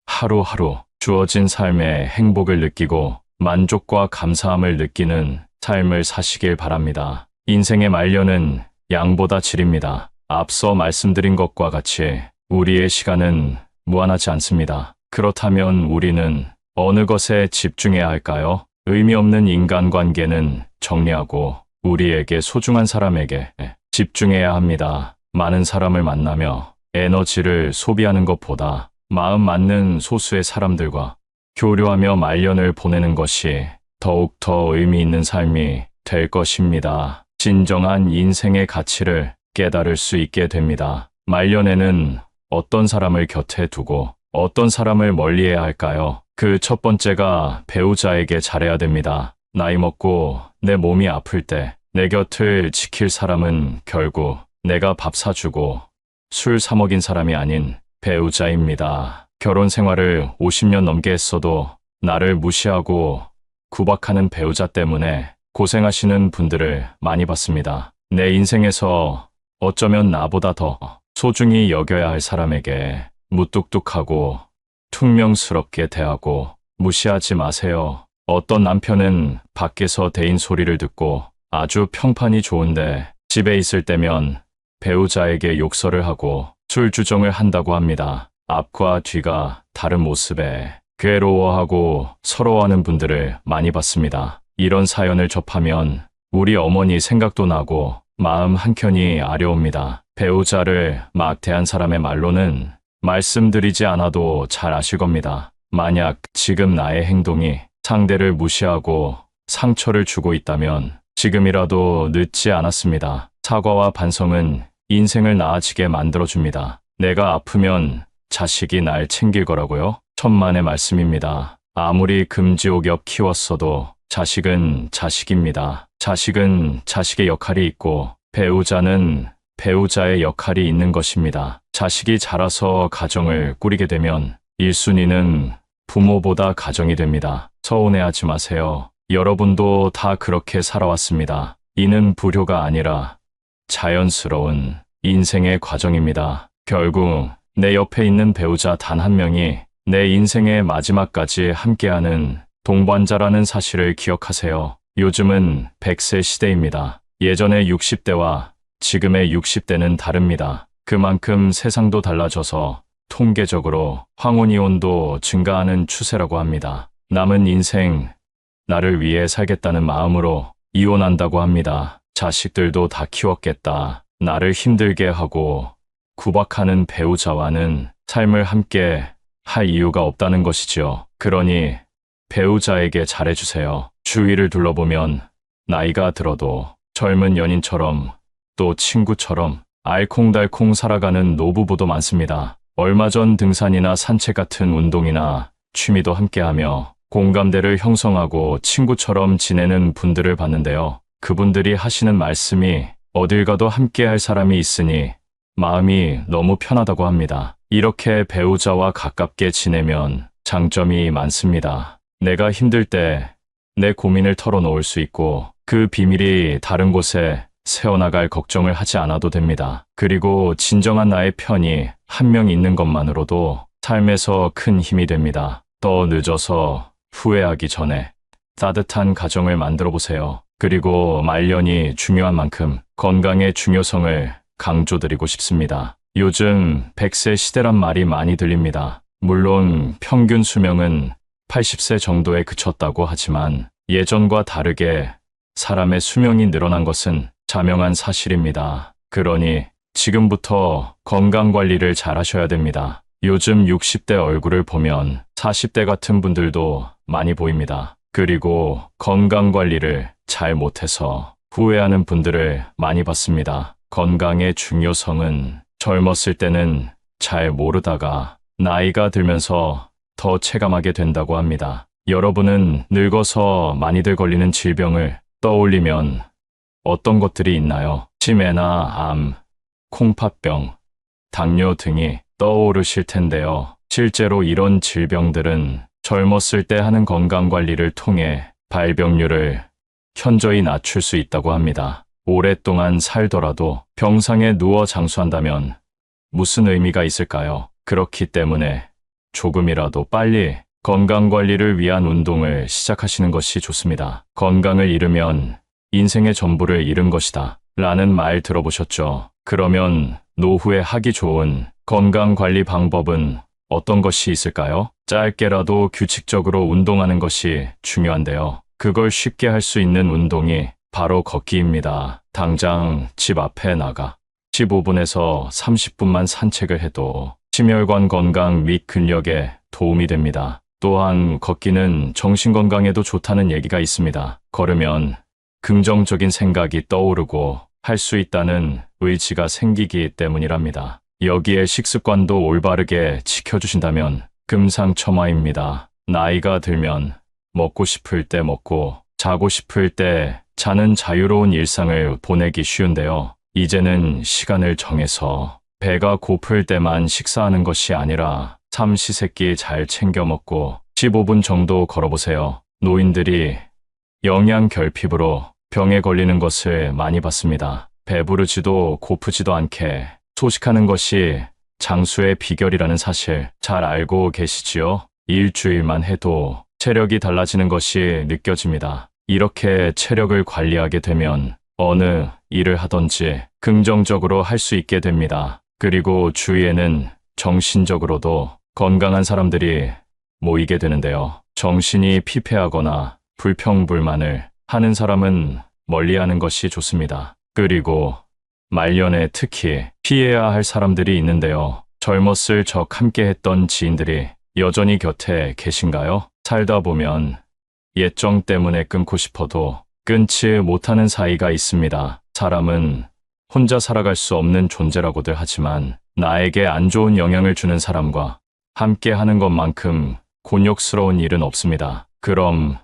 하루하루 주어진 삶의 행복을 느끼고 만족과 감사함을 느끼는 삶을 사시길 바랍니다. 인생의 말년은 양보다 질입니다. 앞서 말씀드린 것과 같이 우리의 시간은 무한하지 않습니다. 그렇다면 우리는 어느 것에 집중해야 할까요? 의미 없는 인간관계는 정리하고 우리에게 소중한 사람에게 집중해야 합니다. 많은 사람을 만나며 에너지를 소비하는 것보다 마음 맞는 소수의 사람들과 교류하며 말년을 보내는 것이 더욱더 의미 있는 삶이 될 것입니다. 진정한 인생의 가치를 깨달을 수 있게 됩니다. 말년에는 어떤 사람을 곁에 두고 어떤 사람을 멀리해야 할까요? 그 첫 번째가 배우자에게 잘해야 됩니다. 나이 먹고 내 몸이 아플 때 내 곁을 지킬 사람은 결국 내가 밥 사주고 술 사 먹인 사람이 아닌 배우자입니다. 결혼 생활을 50년 넘게 했어도 나를 무시하고 구박하는 배우자 때문에 고생하시는 분들을 많이 봤습니다. 내 인생에서 어쩌면 나보다 더 소중히 여겨야 할 사람에게 무뚝뚝하고 퉁명스럽게 대하고 무시하지 마세요. 어떤 남편은 밖에서 대인 소리를 듣고 아주 평판이 좋은데 집에 있을 때면 배우자에게 욕설을 하고 술주정을 한다고 합니다. 앞과 뒤가 다른 모습에 괴로워하고 서러워하는 분들을 많이 봤습니다. 이런 사연을 접하면 우리 어머니 생각도 나고 마음 한켠이 아려옵니다. 배우자를 막대한 사람의 말로는 말씀드리지 않아도 잘 아실 겁니다. 만약 지금 나의 행동이 상대를 무시하고 상처를 주고 있다면 지금이라도 늦지 않았습니다. 사과와 반성은 인생을 나아지게 만들어줍니다. 내가 아프면 자식이 날 챙길 거라고요? 천만의 말씀입니다. 아무리 금지옥엽 키웠어도 자식은 자식입니다. 자식은 자식의 역할이 있고 배우자는 배우자의 역할이 있는 것입니다. 자식이 자라서 가정을 꾸리게 되면 1순위는 부모보다 가정이 됩니다. 서운해하지 마세요. 여러분도 다 그렇게 살아왔습니다. 이는 불효가 아니라 자연스러운 인생의 과정입니다. 결국 내 옆에 있는 배우자 단 한 명이 내 인생의 마지막까지 함께하는 동반자라는 사실을 기억하세요. 요즘은 100세 시대입니다. 예전의 60대와 지금의 60대는 다릅니다. 그만큼 세상도 달라져서 통계적으로 황혼이혼도 증가하는 추세라고 합니다. 남은 인생, 나를 위해 살겠다는 마음으로 이혼한다고 합니다. 자식들도 다 키웠겠다. 나를 힘들게 하고 구박하는 배우자와는 삶을 함께 할 이유가 없다는 것이지요. 그러니 배우자에게 잘해주세요. 주위를 둘러보면 나이가 들어도 젊은 연인처럼 또 친구처럼 알콩달콩 살아가는 노부부도 많습니다. 얼마 전 등산이나 산책 같은 운동이나 취미도 함께하며 공감대를 형성하고 친구처럼 지내는 분들을 봤는데요. 그분들이 하시는 말씀이 어딜 가도 함께할 사람이 있으니 마음이 너무 편하다고 합니다. 이렇게 배우자와 가깝게 지내면 장점이 많습니다. 내가 힘들 때 내 고민을 털어놓을 수 있고 그 비밀이 다른 곳에 새어나갈 걱정을 하지 않아도 됩니다. 그리고 진정한 나의 편이 한 명 있는 것만으로도 삶에서 큰 힘이 됩니다. 더 늦어서 후회하기 전에 따뜻한 가정을 만들어 보세요. 그리고 말년이 중요한 만큼 건강의 중요성을 강조드리고 싶습니다. 요즘 100세 시대란 말이 많이 들립니다. 물론 평균 수명은 80세 정도에 그쳤다고 하지만 예전과 다르게 사람의 수명이 늘어난 것은 자명한 사실입니다. 그러니 지금부터 건강관리를 잘 하셔야 됩니다. 요즘 60대 얼굴을 보면 40대 같은 분들도 많이 보입니다. 그리고 건강관리를 잘 못해서 후회하는 분들을 많이 봤습니다. 건강의 중요성은 젊었을 때는 잘 모르다가 나이가 들면서 더 체감하게 된다고 합니다. 여러분은 늙어서 많이들 걸리는 질병을 떠올리면 어떤 것들이 있나요? 치매나 암, 콩팥병, 당뇨 등이 떠오르실 텐데요. 실제로 이런 질병들은 젊었을 때 하는 건강관리를 통해 발병률을 현저히 낮출 수 있다고 합니다. 오랫동안 살더라도 병상에 누워 장수한다면 무슨 의미가 있을까요? 그렇기 때문에 조금이라도 빨리 건강관리를 위한 운동을 시작하시는 것이 좋습니다. 건강을 잃으면 인생의 전부를 잃은 것이다 라는 말 들어보셨죠? 그러면 노후에 하기 좋은 건강관리 방법은 어떤 것이 있을까요? 짧게라도 규칙적으로 운동하는 것이 중요한데요. 그걸 쉽게 할 수 있는 운동이 바로 걷기입니다. 당장 집 앞에 나가 15분에서 30분만 산책을 해도 심혈관 건강 및 근력에 도움이 됩니다. 또한 걷기는 정신건강에도 좋다는 얘기가 있습니다. 걸으면 긍정적인 생각이 떠오르고 할 수 있다는 의지가 생기기 때문이랍니다. 여기에 식습관도 올바르게 지켜주신다면 금상첨화입니다. 나이가 들면 먹고 싶을 때 먹고 자고 싶을 때 자는 자유로운 일상을 보내기 쉬운데요. 이제는 시간을 정해서 배가 고플 때만 식사하는 것이 아니라 삼시세끼 잘 챙겨 먹고 15분 정도 걸어보세요. 노인들이 영양 결핍으로 병에 걸리는 것을 많이 봤습니다. 배부르지도 고프지도 않게 소식하는 것이 장수의 비결이라는 사실 잘 알고 계시지요? 일주일만 해도 체력이 달라지는 것이 느껴집니다. 이렇게 체력을 관리하게 되면 어느 일을 하든지 긍정적으로 할 수 있게 됩니다. 그리고 주위에는 정신적으로도 건강한 사람들이 모이게 되는데요. 정신이 피폐하거나 불평불만을 하는 사람은 멀리하는 것이 좋습니다. 그리고 말년에 특히 피해야 할 사람들이 있는데요. 젊었을 적 함께 했던 지인들이 여전히 곁에 계신가요? 살다 보면 옛정 때문에 끊고 싶어도 끊지 못하는 사이가 있습니다. 사람은 혼자 살아갈 수 없는 존재라고들 하지만 나에게 안 좋은 영향을 주는 사람과 함께 하는 것만큼 곤욕스러운 일은 없습니다. 그럼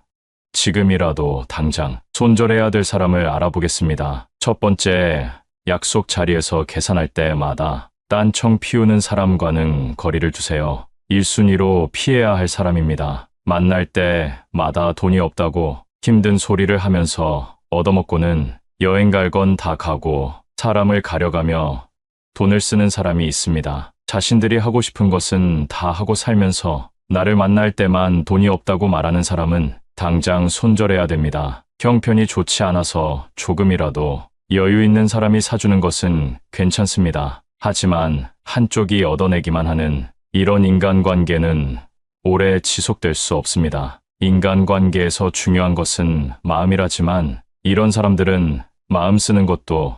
지금이라도 당장 손절해야 될 사람을 알아보겠습니다. 첫 번째, 약속 자리에서 계산할 때마다 딴청 피우는 사람과는 거리를 두세요. 1순위로 피해야 할 사람입니다. 만날 때마다 돈이 없다고 힘든 소리를 하면서 얻어먹고는 여행 갈 건 다 가고 사람을 가려가며 돈을 쓰는 사람이 있습니다. 자신들이 하고 싶은 것은 다 하고 살면서 나를 만날 때만 돈이 없다고 말하는 사람은 당장 손절해야 됩니다. 형편이 좋지 않아서 조금이라도 여유 있는 사람이 사주는 것은 괜찮습니다. 하지만 한쪽이 얻어내기만 하는 이런 인간관계는 오래 지속될 수 없습니다. 인간관계에서 중요한 것은 마음이라지만 이런 사람들은 마음 쓰는 것도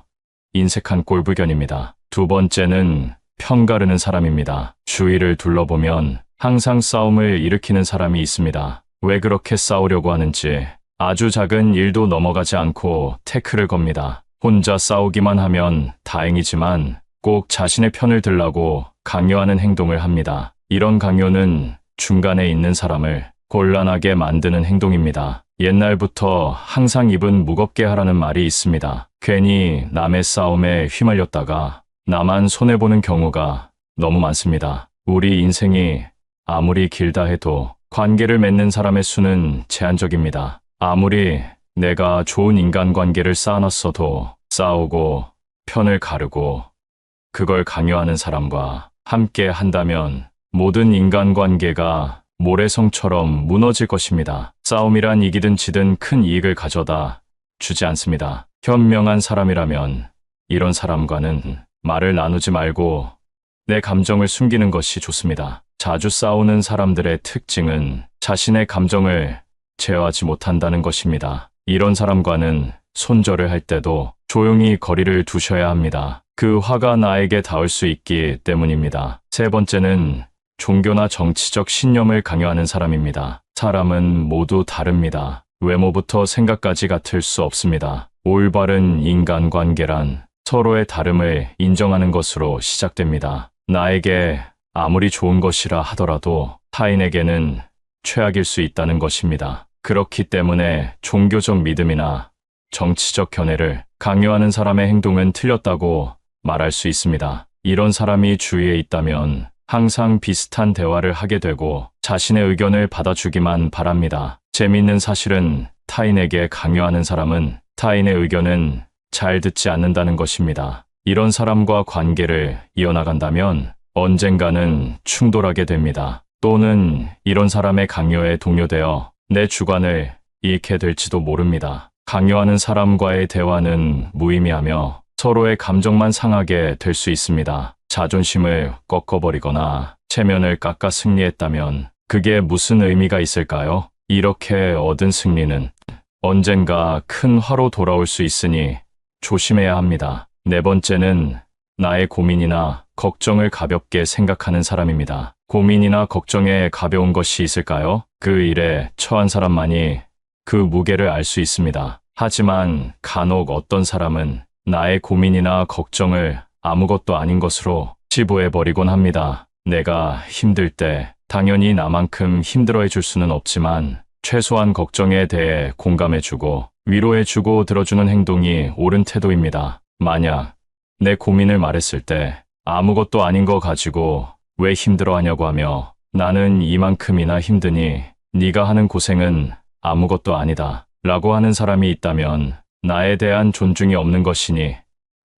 인색한 꼴불견입니다. 두 번째는 편가르는 사람입니다. 주위를 둘러보면 항상 싸움을 일으키는 사람이 있습니다. 왜 그렇게 싸우려고 하는지 아주 작은 일도 넘어가지 않고 태클을 겁니다. 혼자 싸우기만 하면 다행이지만 꼭 자신의 편을 들라고 강요하는 행동을 합니다. 이런 강요는 중간에 있는 사람을 곤란하게 만드는 행동입니다. 옛날부터 항상 입은 무겁게 하라는 말이 있습니다. 괜히 남의 싸움에 휘말렸다가 나만 손해보는 경우가 너무 많습니다. 우리 인생이 아무리 길다 해도 관계를 맺는 사람의 수는 제한적입니다. 아무리 내가 좋은 인간관계를 쌓아놨어도 싸우고 편을 가르고 그걸 강요하는 사람과 함께 한다면 모든 인간관계가 모래성처럼 무너질 것입니다. 싸움이란 이기든 지든 큰 이익을 가져다 주지 않습니다. 현명한 사람이라면 이런 사람과는 말을 나누지 말고 내 감정을 숨기는 것이 좋습니다. 자주 싸우는 사람들의 특징은 자신의 감정을 제어하지 못한다는 것입니다. 이런 사람과는 손절을 할 때도 조용히 거리를 두셔야 합니다. 그 화가 나에게 닿을 수 있기 때문입니다. 세 번째는 종교나 정치적 신념을 강요하는 사람입니다. 사람은 모두 다릅니다. 외모부터 생각까지 같을 수 없습니다. 올바른 인간관계란 서로의 다름을 인정하는 것으로 시작됩니다. 나에게 아무리 좋은 것이라 하더라도 타인에게는 최악일 수 있다는 것입니다. 그렇기 때문에 종교적 믿음이나 정치적 견해를 강요하는 사람의 행동은 틀렸다고 말할 수 있습니다. 이런 사람이 주위에 있다면 항상 비슷한 대화를 하게 되고 자신의 의견을 받아주기만 바랍니다. 재미있는 사실은 타인에게 강요하는 사람은 타인의 의견은 잘 듣지 않는다는 것입니다. 이런 사람과 관계를 이어나간다면 언젠가는 충돌하게 됩니다. 또는 이런 사람의 강요에 동요되어 내 주관을 잃게 될지도 모릅니다. 강요하는 사람과의 대화는 무의미하며 서로의 감정만 상하게 될 수 있습니다. 자존심을 꺾어버리거나 체면을 깎아 승리했다면 그게 무슨 의미가 있을까요? 이렇게 얻은 승리는 언젠가 큰 화로 돌아올 수 있으니 조심해야 합니다. 네 번째는 나의 고민이나 걱정을 가볍게 생각하는 사람입니다. 고민이나 걱정에 가벼운 것이 있을까요? 그 일에 처한 사람만이 그 무게를 알 수 있습니다. 하지만 간혹 어떤 사람은 나의 고민이나 걱정을 아무것도 아닌 것으로 치부해버리곤 합니다. 내가 힘들 때 당연히 나만큼 힘들어해 줄 수는 없지만 최소한 걱정에 대해 공감해주고 위로해주고 들어주는 행동이 옳은 태도입니다. 만약 내 고민을 말했을 때 아무것도 아닌 거 가지고 왜 힘들어하냐고 하며 나는 이만큼이나 힘드니 네가 하는 고생은 아무것도 아니다 라고 하는 사람이 있다면 나에 대한 존중이 없는 것이니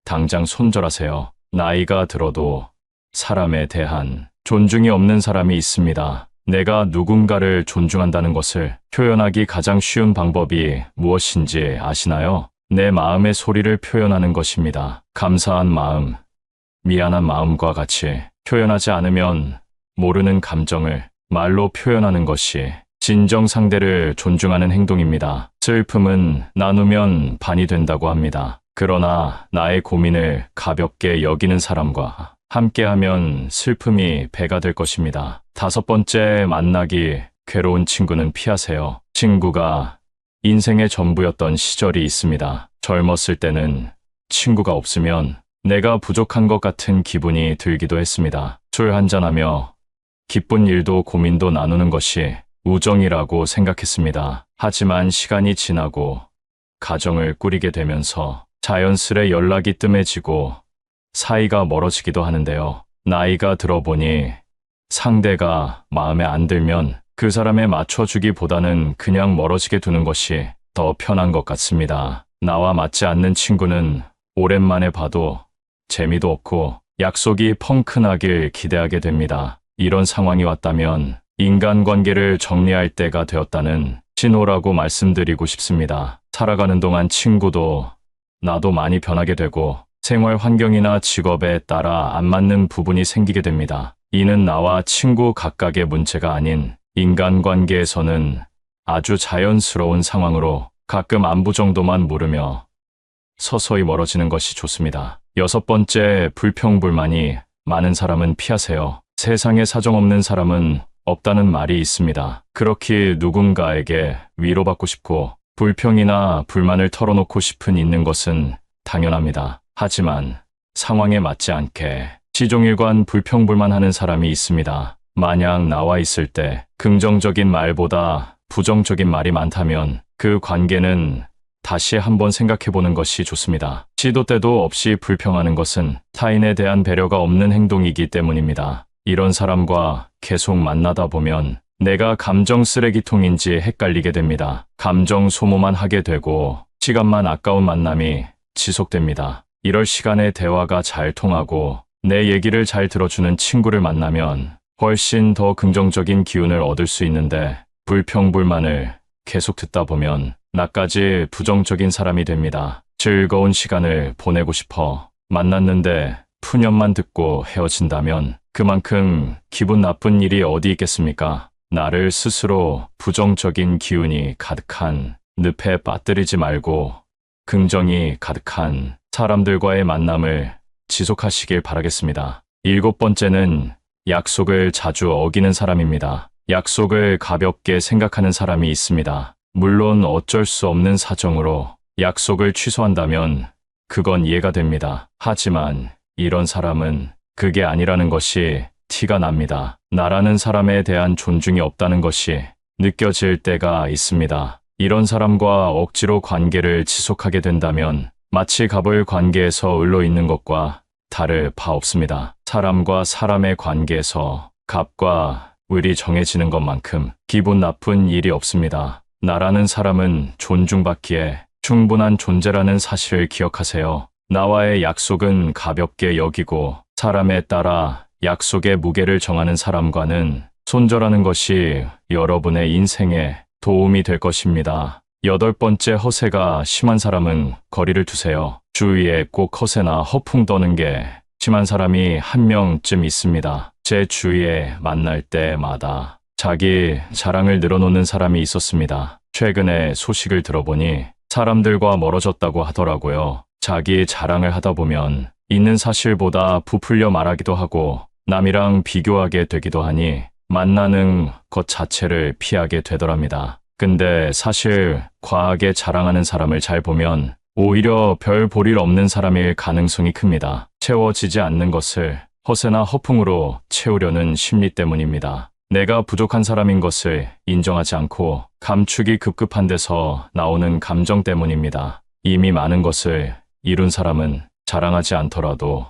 당장 손절하세요. 나이가 들어도 사람에 대한 존중이 없는 사람이 있습니다. 내가 누군가를 존중한다는 것을 표현하기 가장 쉬운 방법이 무엇인지 아시나요? 내 마음의 소리를 표현하는 것입니다. 감사한 마음, 미안한 마음과 같이 표현하지 않으면 모르는 감정을 말로 표현하는 것이 진정 상대를 존중하는 행동입니다. 슬픔은 나누면 반이 된다고 합니다. 그러나 나의 고민을 가볍게 여기는 사람과 함께하면 슬픔이 배가 될 것입니다. 5번째, 만나기 괴로운 친구는 피하세요. 친구가 인생의 전부였던 시절이 있습니다. 젊었을 때는 친구가 없으면 내가 부족한 것 같은 기분이 들기도 했습니다. 술 한잔하며 기쁜 일도 고민도 나누는 것이 우정이라고 생각했습니다. 하지만 시간이 지나고 가정을 꾸리게 되면서 자연스레 연락이 뜸해지고 사이가 멀어지기도 하는데요. 나이가 들어보니 상대가 마음에 안 들면 그 사람에 맞춰주기보다는 그냥 멀어지게 두는 것이 더 편한 것 같습니다. 나와 맞지 않는 친구는 오랜만에 봐도 재미도 없고 약속이 펑크나길 기대하게 됩니다. 이런 상황이 왔다면 인간관계를 정리할 때가 되었다는 신호라고 말씀드리고 싶습니다. 살아가는 동안 친구도 나도 많이 변하게 되고 생활 환경이나 직업에 따라 안 맞는 부분이 생기게 됩니다. 이는 나와 친구 각각의 문제가 아닌 인간관계에서는 아주 자연스러운 상황으로 가끔 안부 정도만 물으며 서서히 멀어지는 것이 좋습니다. 6번째, 불평불만이 많은 사람은 피하세요. 세상에 사정없는 사람은 없다는 말이 있습니다. 그렇게 누군가에게 위로받고 싶고 불평이나 불만을 털어놓고 싶은 있는 것은 당연합니다. 하지만 상황에 맞지 않게 시종일관 불평불만하는 사람이 있습니다. 만약 나와 있을 때 긍정적인 말보다 부정적인 말이 많다면 그 관계는 다시 한번 생각해보는 것이 좋습니다. 시도 때도 없이 불평하는 것은 타인에 대한 배려가 없는 행동이기 때문입니다. 이런 사람과 계속 만나다 보면 내가 감정 쓰레기통인지 헷갈리게 됩니다. 감정 소모만 하게 되고 시간만 아까운 만남이 지속됩니다. 이럴 시간에 대화가 잘 통하고 내 얘기를 잘 들어주는 친구를 만나면 훨씬 더 긍정적인 기운을 얻을 수 있는데 불평불만을 계속 듣다 보면 나까지 부정적인 사람이 됩니다. 즐거운 시간을 보내고 싶어 만났는데 푸념만 듣고 헤어진다면 그만큼 기분 나쁜 일이 어디 있겠습니까? 나를 스스로 부정적인 기운이 가득한 늪에 빠뜨리지 말고 긍정이 가득한 사람들과의 만남을 지속하시길 바라겠습니다. 7번째는 약속을 자주 어기는 사람입니다. 약속을 가볍게 생각하는 사람이 있습니다. 물론 어쩔 수 없는 사정으로 약속을 취소한다면 그건 이해가 됩니다. 하지만 이런 사람은 그게 아니라는 것이 티가 납니다. 나라는 사람에 대한 존중이 없다는 것이 느껴질 때가 있습니다. 이런 사람과 억지로 관계를 지속하게 된다면 마치 갑을 관계에서 을로 있는 것과 다를 바 없습니다. 사람과 사람의 관계에서 갑과 을이 정해지는 것만큼 기분 나쁜 일이 없습니다. 나라는 사람은 존중받기에 충분한 존재라는 사실을 기억하세요. 나와의 약속은 가볍게 여기고 사람에 따라 약속의 무게를 정하는 사람과는 손절하는 것이 여러분의 인생에 도움이 될 것입니다. 8번째, 허세가 심한 사람은 거리를 두세요. 주위에 꼭 허세나 허풍 떠는 게 심한 사람이 한 명쯤 있습니다. 제 주위에 만날 때마다 자기 자랑을 늘어놓는 사람이 있었습니다. 최근에 소식을 들어보니 사람들과 멀어졌다고 하더라고요. 자기 자랑을 하다 보면 있는 사실보다 부풀려 말하기도 하고 남이랑 비교하게 되기도 하니 만나는 것 자체를 피하게 되더랍니다. 근데 사실 과하게 자랑하는 사람을 잘 보면 오히려 별 볼 일 없는 사람일 가능성이 큽니다. 채워지지 않는 것을 허세나 허풍으로 채우려는 심리 때문입니다. 내가 부족한 사람인 것을 인정하지 않고 감추기 급급한 데서 나오는 감정 때문입니다. 이미 많은 것을 이룬 사람은 자랑하지 않더라도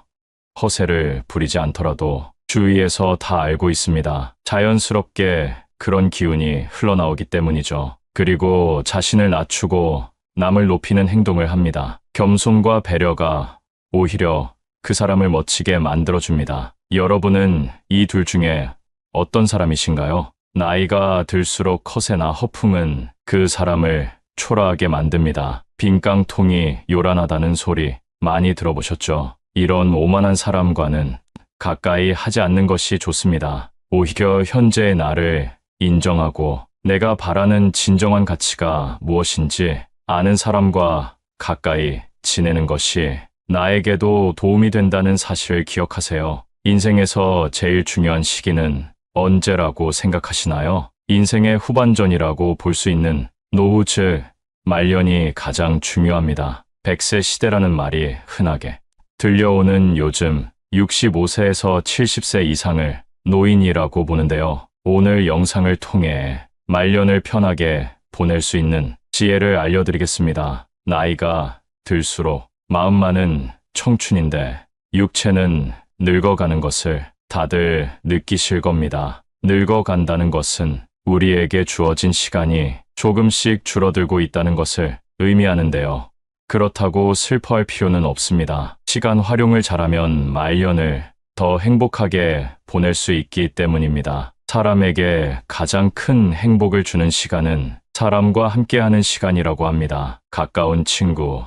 허세를 부리지 않더라도 주위에서 다 알고 있습니다. 자연스럽게 그런 기운이 흘러나오기 때문이죠. 그리고 자신을 낮추고 남을 높이는 행동을 합니다. 겸손과 배려가 오히려 그 사람을 멋지게 만들어줍니다. 여러분은 이 둘 중에 어떤 사람이신가요? 나이가 들수록 허세나 허풍은 그 사람을 초라하게 만듭니다. 빈깡통이 요란하다는 소리 많이 들어보셨죠? 이런 오만한 사람과는 가까이 하지 않는 것이 좋습니다. 오히려 현재의 나를 인정하고 내가 바라는 진정한 가치가 무엇인지 아는 사람과 가까이 지내는 것이 나에게도 도움이 된다는 사실을 기억하세요. 인생에서 제일 중요한 시기는 언제라고 생각하시나요? 인생의 후반전이라고 볼 수 있는 노후 즉 말년이 가장 중요합니다. 100세 시대라는 말이 흔하게 들려오는 요즘 65세에서 70세 이상을 노인이라고 보는데요. 오늘 영상을 통해 말년을 편하게 보낼 수 있는 지혜를 알려드리겠습니다. 나이가 들수록 마음만은 청춘인데 육체는 늙어가는 것을 다들 느끼실 겁니다. 늙어간다는 것은 우리에게 주어진 시간이 조금씩 줄어들고 있다는 것을 의미하는데요. 그렇다고 슬퍼할 필요는 없습니다. 시간 활용을 잘하면 말년을 더 행복하게 보낼 수 있기 때문입니다. 사람에게 가장 큰 행복을 주는 시간은 사람과 함께하는 시간이라고 합니다. 가까운 친구,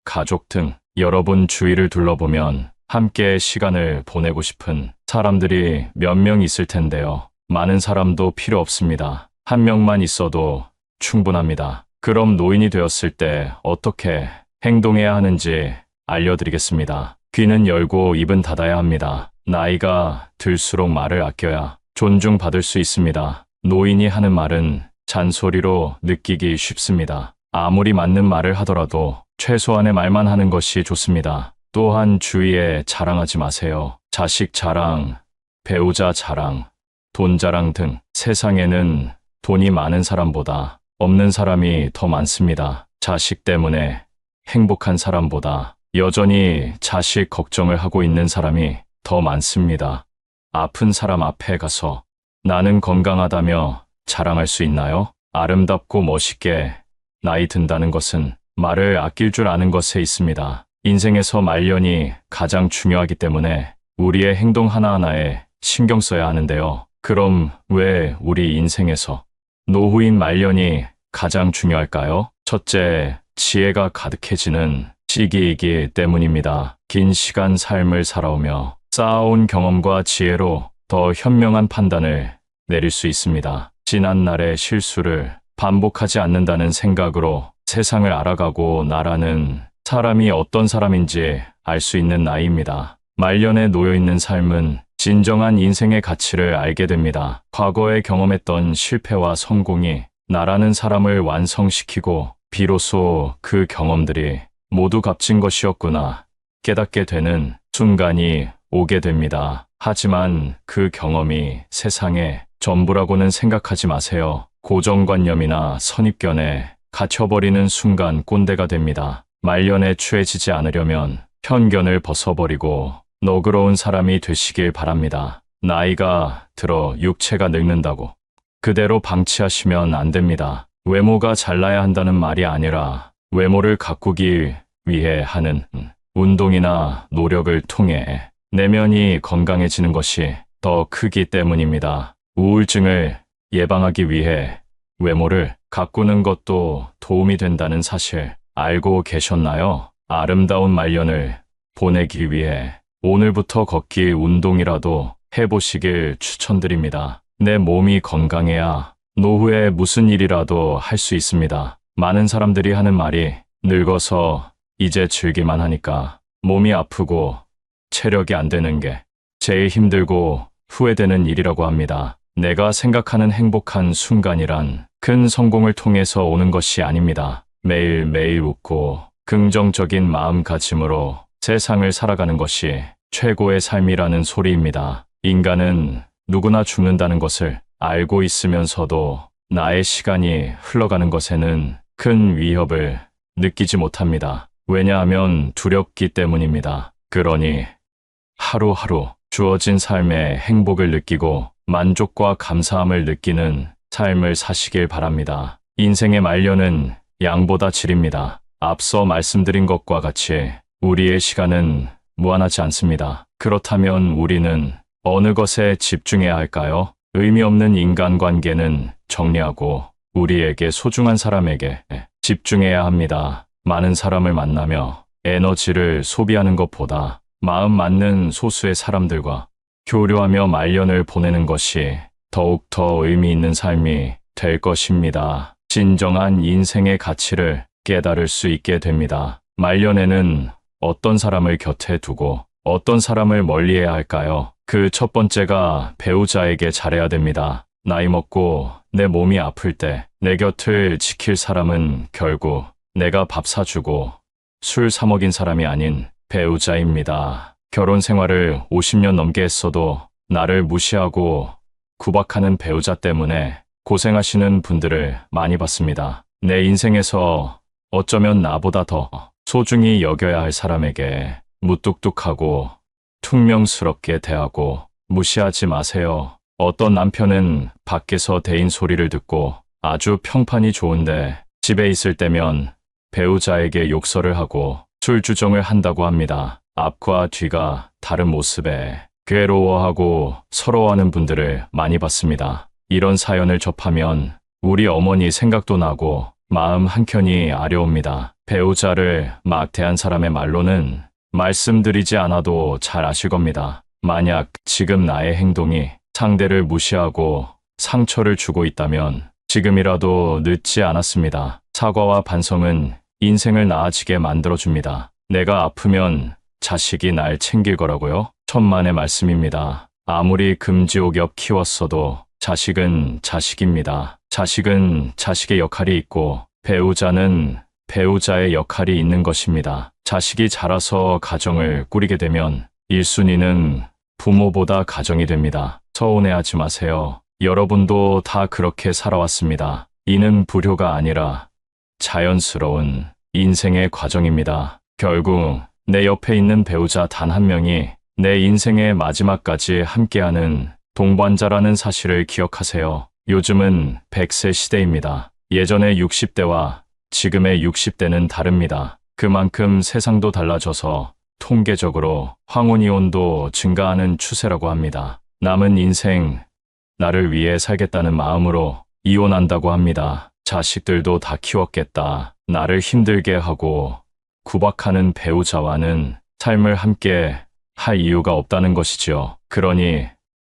가족 등 여러분 주위를 둘러보면 함께 시간을 보내고 싶은 사람들이 몇 명 있을 텐데요. 많은 사람도 필요 없습니다. 한 명만 있어도 충분합니다. 그럼 노인이 되었을 때 어떻게 행동해야 하는지 알려드리겠습니다. 귀는 열고 입은 닫아야 합니다. 나이가 들수록 말을 아껴야 존중받을 수 있습니다. 노인이 하는 말은 잔소리로 느끼기 쉽습니다. 아무리 맞는 말을 하더라도 최소한의 말만 하는 것이 좋습니다. 또한 주위에 자랑하지 마세요. 자식 자랑, 배우자 자랑, 돈 자랑 등 세상에는 돈이 많은 사람보다 없는 사람이 더 많습니다. 자식 때문에 행복한 사람보다 여전히 자식 걱정을 하고 있는 사람이 더 많습니다. 아픈 사람 앞에 가서 나는 건강하다며 자랑할 수 있나요? 아름답고 멋있게 나이 든다는 것은 말을 아낄 줄 아는 것에 있습니다. 인생에서 말년이 가장 중요하기 때문에 우리의 행동 하나하나에 신경 써야 하는데요. 그럼 왜 우리 인생에서 노후인 말년이 가장 중요할까요? 첫째, 지혜가 가득해지는 시기이기 때문입니다. 긴 시간 삶을 살아오며 쌓아온 경험과 지혜로 더 현명한 판단을 내릴 수 있습니다. 지난날의 실수를 반복하지 않는다는 생각으로 세상을 알아가고 나라는 사람이 어떤 사람인지 알 수 있는 나이입니다. 말년에 놓여있는 삶은 진정한 인생의 가치를 알게 됩니다. 과거에 경험했던 실패와 성공이 나라는 사람을 완성시키고 비로소 그 경험들이 모두 값진 것이었구나 깨닫게 되는 순간이 오게 됩니다. 하지만 그 경험이 세상의 전부라고는 생각하지 마세요. 고정관념이나 선입견에 갇혀버리는 순간 꼰대가 됩니다. 말년에 추해지지 않으려면 편견을 벗어버리고 너그러운 사람이 되시길 바랍니다. 나이가 들어 육체가 늙는다고 그대로 방치하시면 안 됩니다. 외모가 잘나야 한다는 말이 아니라 외모를 가꾸기 위해 하는 운동이나 노력을 통해 내면이 건강해지는 것이 더 크기 때문입니다. 우울증을 예방하기 위해 외모를 가꾸는 것도 도움이 된다는 사실 알고 계셨나요? 아름다운 말년을 보내기 위해 오늘부터 걷기 운동이라도 해보시길 추천드립니다. 내 몸이 건강해야 노후에 무슨 일이라도 할 수 있습니다. 많은 사람들이 하는 말이 늙어서 이제 즐기만 하니까 몸이 아프고 체력이 안 되는 게 제일 힘들고 후회되는 일이라고 합니다. 내가 생각하는 행복한 순간이란 큰 성공을 통해서 오는 것이 아닙니다. 매일매일 웃고 긍정적인 마음가짐으로 세상을 살아가는 것이 최고의 삶이라는 소리입니다. 인간은 누구나 죽는다는 것을 알고 있으면서도 나의 시간이 흘러가는 것에는 큰 위협을 느끼지 못합니다. 왜냐하면 두렵기 때문입니다. 그러니 하루하루 주어진 삶의 행복을 느끼고 만족과 감사함을 느끼는 삶을 사시길 바랍니다. 인생의 말년은 양보다 질입니다. 앞서 말씀드린 것과 같이 우리의 시간은 무한하지 않습니다. 그렇다면 우리는 어느 것에 집중해야 할까요? 의미 없는 인간관계는 정리하고 우리에게 소중한 사람에게 집중해야 합니다. 많은 사람을 만나며 에너지를 소비하는 것보다 마음 맞는 소수의 사람들과 교류하며 말년을 보내는 것이 더욱더 의미 있는 삶이 될 것입니다. 진정한 인생의 가치를 깨달을 수 있게 됩니다. 말년에는 어떤 사람을 곁에 두고 어떤 사람을 멀리해야 할까요? 그 첫 번째가 배우자에게 잘해야 됩니다. 나이 먹고 내 몸이 아플 때 내 곁을 지킬 사람은 결국 내가 밥 사주고 술 사 먹인 사람이 아닌 배우자입니다. 결혼 생활을 50년 넘게 했어도 나를 무시하고 구박하는 배우자 때문에 고생하시는 분들을 많이 봤습니다. 내 인생에서 어쩌면 나보다 더 소중히 여겨야 할 사람에게 무뚝뚝하고 퉁명스럽게 대하고 무시하지 마세요. 어떤 남편은 밖에서 대인 소리를 듣고 아주 평판이 좋은데 집에 있을 때면 배우자에게 욕설을 하고 술주정을 한다고 합니다. 앞과 뒤가 다른 모습에 괴로워하고 서러워하는 분들을 많이 봤습니다. 이런 사연을 접하면 우리 어머니 생각도 나고 마음 한켠이 아려옵니다. 배우자를 막대한 사람의 말로는 말씀드리지 않아도 잘 아실 겁니다. 만약 지금 나의 행동이 상대를 무시하고 상처를 주고 있다면 지금이라도 늦지 않았습니다. 사과와 반성은 인생을 나아지게 만들어줍니다. 내가 아프면 자식이 날 챙길 거라고요? 천만의 말씀입니다. 아무리 금지옥엽 키웠어도 자식은 자식입니다. 자식은 자식의 역할이 있고 배우자는 배우자의 역할이 있는 것입니다. 자식이 자라서 가정을 꾸리게 되면 1순위는 부모보다 가정이 됩니다. 서운해하지 마세요. 여러분도 다 그렇게 살아왔습니다. 이는 불효가 아니라 자연스러운 인생의 과정입니다. 결국 내 옆에 있는 배우자 단 한 명이 내 인생의 마지막까지 함께하는 동반자라는 사실을 기억하세요. 요즘은 100세 시대입니다. 예전의 60대와 지금의 60대는 다릅니다. 그만큼 세상도 달라져서 통계적으로 황혼이혼도 증가하는 추세라고 합니다. 남은 인생 나를 위해 살겠다는 마음으로 이혼한다고 합니다. 자식들도 다 키웠겠다. 나를 힘들게 하고 구박하는 배우자와는 삶을 함께 할 이유가 없다는 것이지요. 그러니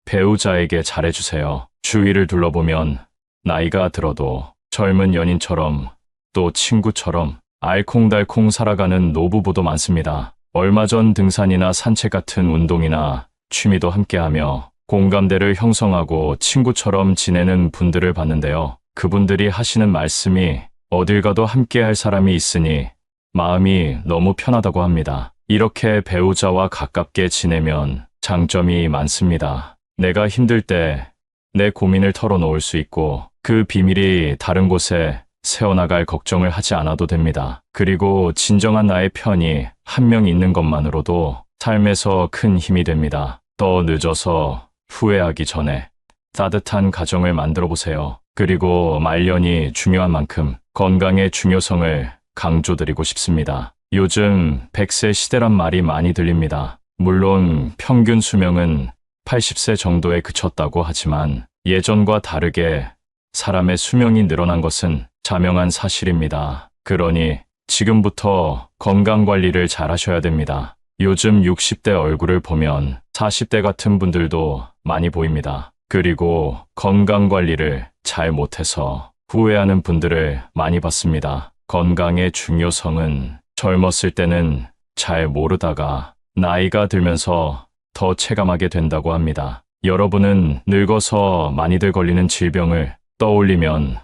배우자에게 잘해주세요. 주위를 둘러보면 나이가 들어도 젊은 연인처럼 또 친구처럼 알콩달콩 살아가는 노부부도 많습니다. 얼마 전 등산이나 산책 같은 운동이나 취미도 함께하며 공감대를 형성하고 친구처럼 지내는 분들을 봤는데요. 그분들이 하시는 말씀이 어딜 가도 함께할 사람이 있으니 마음이 너무 편하다고 합니다. 이렇게 배우자와 가깝게 지내면 장점이 많습니다. 내가 힘들 때 내 고민을 털어놓을 수 있고 그 비밀이 다른 곳에 새어나갈 걱정을 하지 않아도 됩니다. 그리고 진정한 나의 편이 한 명 있는 것만으로도 삶에서 큰 힘이 됩니다. 더 늦어서 후회하기 전에 따뜻한 가정을 만들어 보세요. 그리고 말년이 중요한 만큼 건강의 중요성을 강조드리고 싶습니다. 요즘 100세 시대란 말이 많이 들립니다. 물론 평균 수명은 80세 정도에 그쳤다고 하지만 예전과 다르게 사람의 수명이 늘어난 것은 자명한 사실입니다. 그러니 지금부터 건강관리를 잘 하셔야 됩니다. 요즘 60대 얼굴을 보면 40대 같은 분들도 많이 보입니다. 그리고 건강관리를 잘 못해서 후회하는 분들을 많이 봤습니다. 건강의 중요성은 젊었을 때는 잘 모르다가 나이가 들면서 더 체감하게 된다고 합니다. 여러분은 늙어서 많이들 걸리는 질병을 떠올리면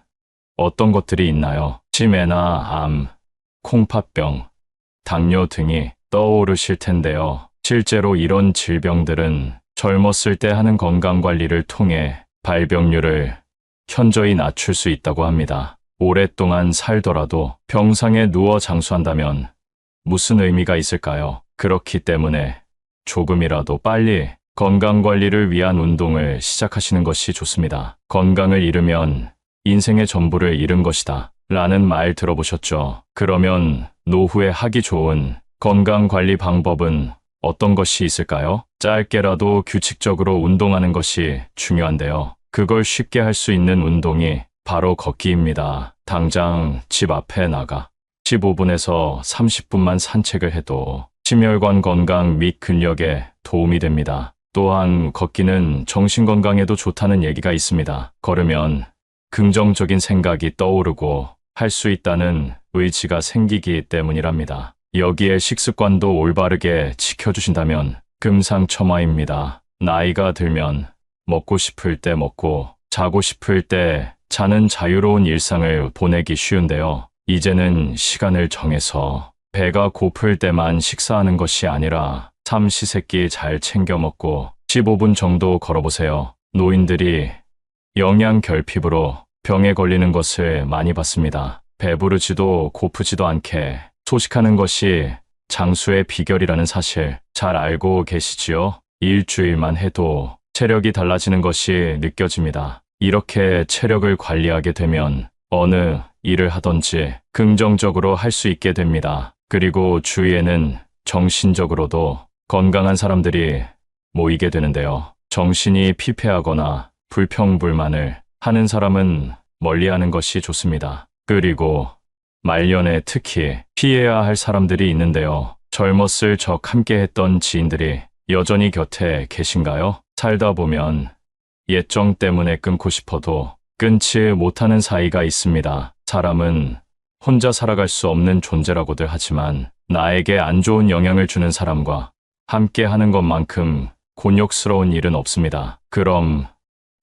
어떤 것들이 있나요? 치매나 암, 콩팥병, 당뇨 등이 떠오르실 텐데요. 실제로 이런 질병들은 젊었을 때 하는 건강관리를 통해 발병률을 현저히 낮출 수 있다고 합니다. 오랫동안 살더라도 병상에 누워 장수한다면 무슨 의미가 있을까요? 그렇기 때문에 조금이라도 빨리 건강관리를 위한 운동을 시작하시는 것이 좋습니다. 건강을 잃으면 인생의 전부를 잃은 것이다 라는 말 들어보셨죠? 그러면 노후에 하기 좋은 건강관리 방법은 어떤 것이 있을까요? 짧게라도 규칙적으로 운동하는 것이 중요한데요. 그걸 쉽게 할 수 있는 운동이 바로 걷기입니다. 당장 집 앞에 나가 15분에서 30분만 산책을 해도 심혈관 건강 및 근력에 도움이 됩니다. 또한 걷기는 정신 건강에도 좋다는 얘기가 있습니다. 걸으면 긍정적인 생각이 떠오르고 할 수 있다는 의지가 생기기 때문이랍니다. 여기에 식습관도 올바르게 지켜주신다면 금상첨화입니다. 나이가 들면 먹고 싶을 때 먹고 자고 싶을 때 자는 자유로운 일상을 보내기 쉬운데요. 이제는 시간을 정해서 배가 고플 때만 식사하는 것이 아니라 삼시세끼 잘 챙겨 먹고 15분 정도 걸어보세요. 노인들이 영양 결핍으로 병에 걸리는 것을 많이 봤습니다. 배부르지도 고프지도 않게 소식하는 것이 장수의 비결이라는 사실 잘 알고 계시지요? 일주일만 해도 체력이 달라지는 것이 느껴집니다. 이렇게 체력을 관리하게 되면 어느 일을 하든지 긍정적으로 할 수 있게 됩니다. 그리고 주위에는 정신적으로도 건강한 사람들이 모이게 되는데요. 정신이 피폐하거나 불평불만을 하는 사람은 멀리하는 것이 좋습니다. 그리고 말년에 특히 피해야 할 사람들이 있는데요. 젊었을 적 함께 했던 지인들이 여전히 곁에 계신가요? 살다 보면 예정 때문에 끊고 싶어도 끊지 못하는 사이가 있습니다. 사람은 혼자 살아갈 수 없는 존재라고들 하지만 나에게 안 좋은 영향을 주는 사람과 함께 하는 것만큼 곤욕스러운 일은 없습니다. 그럼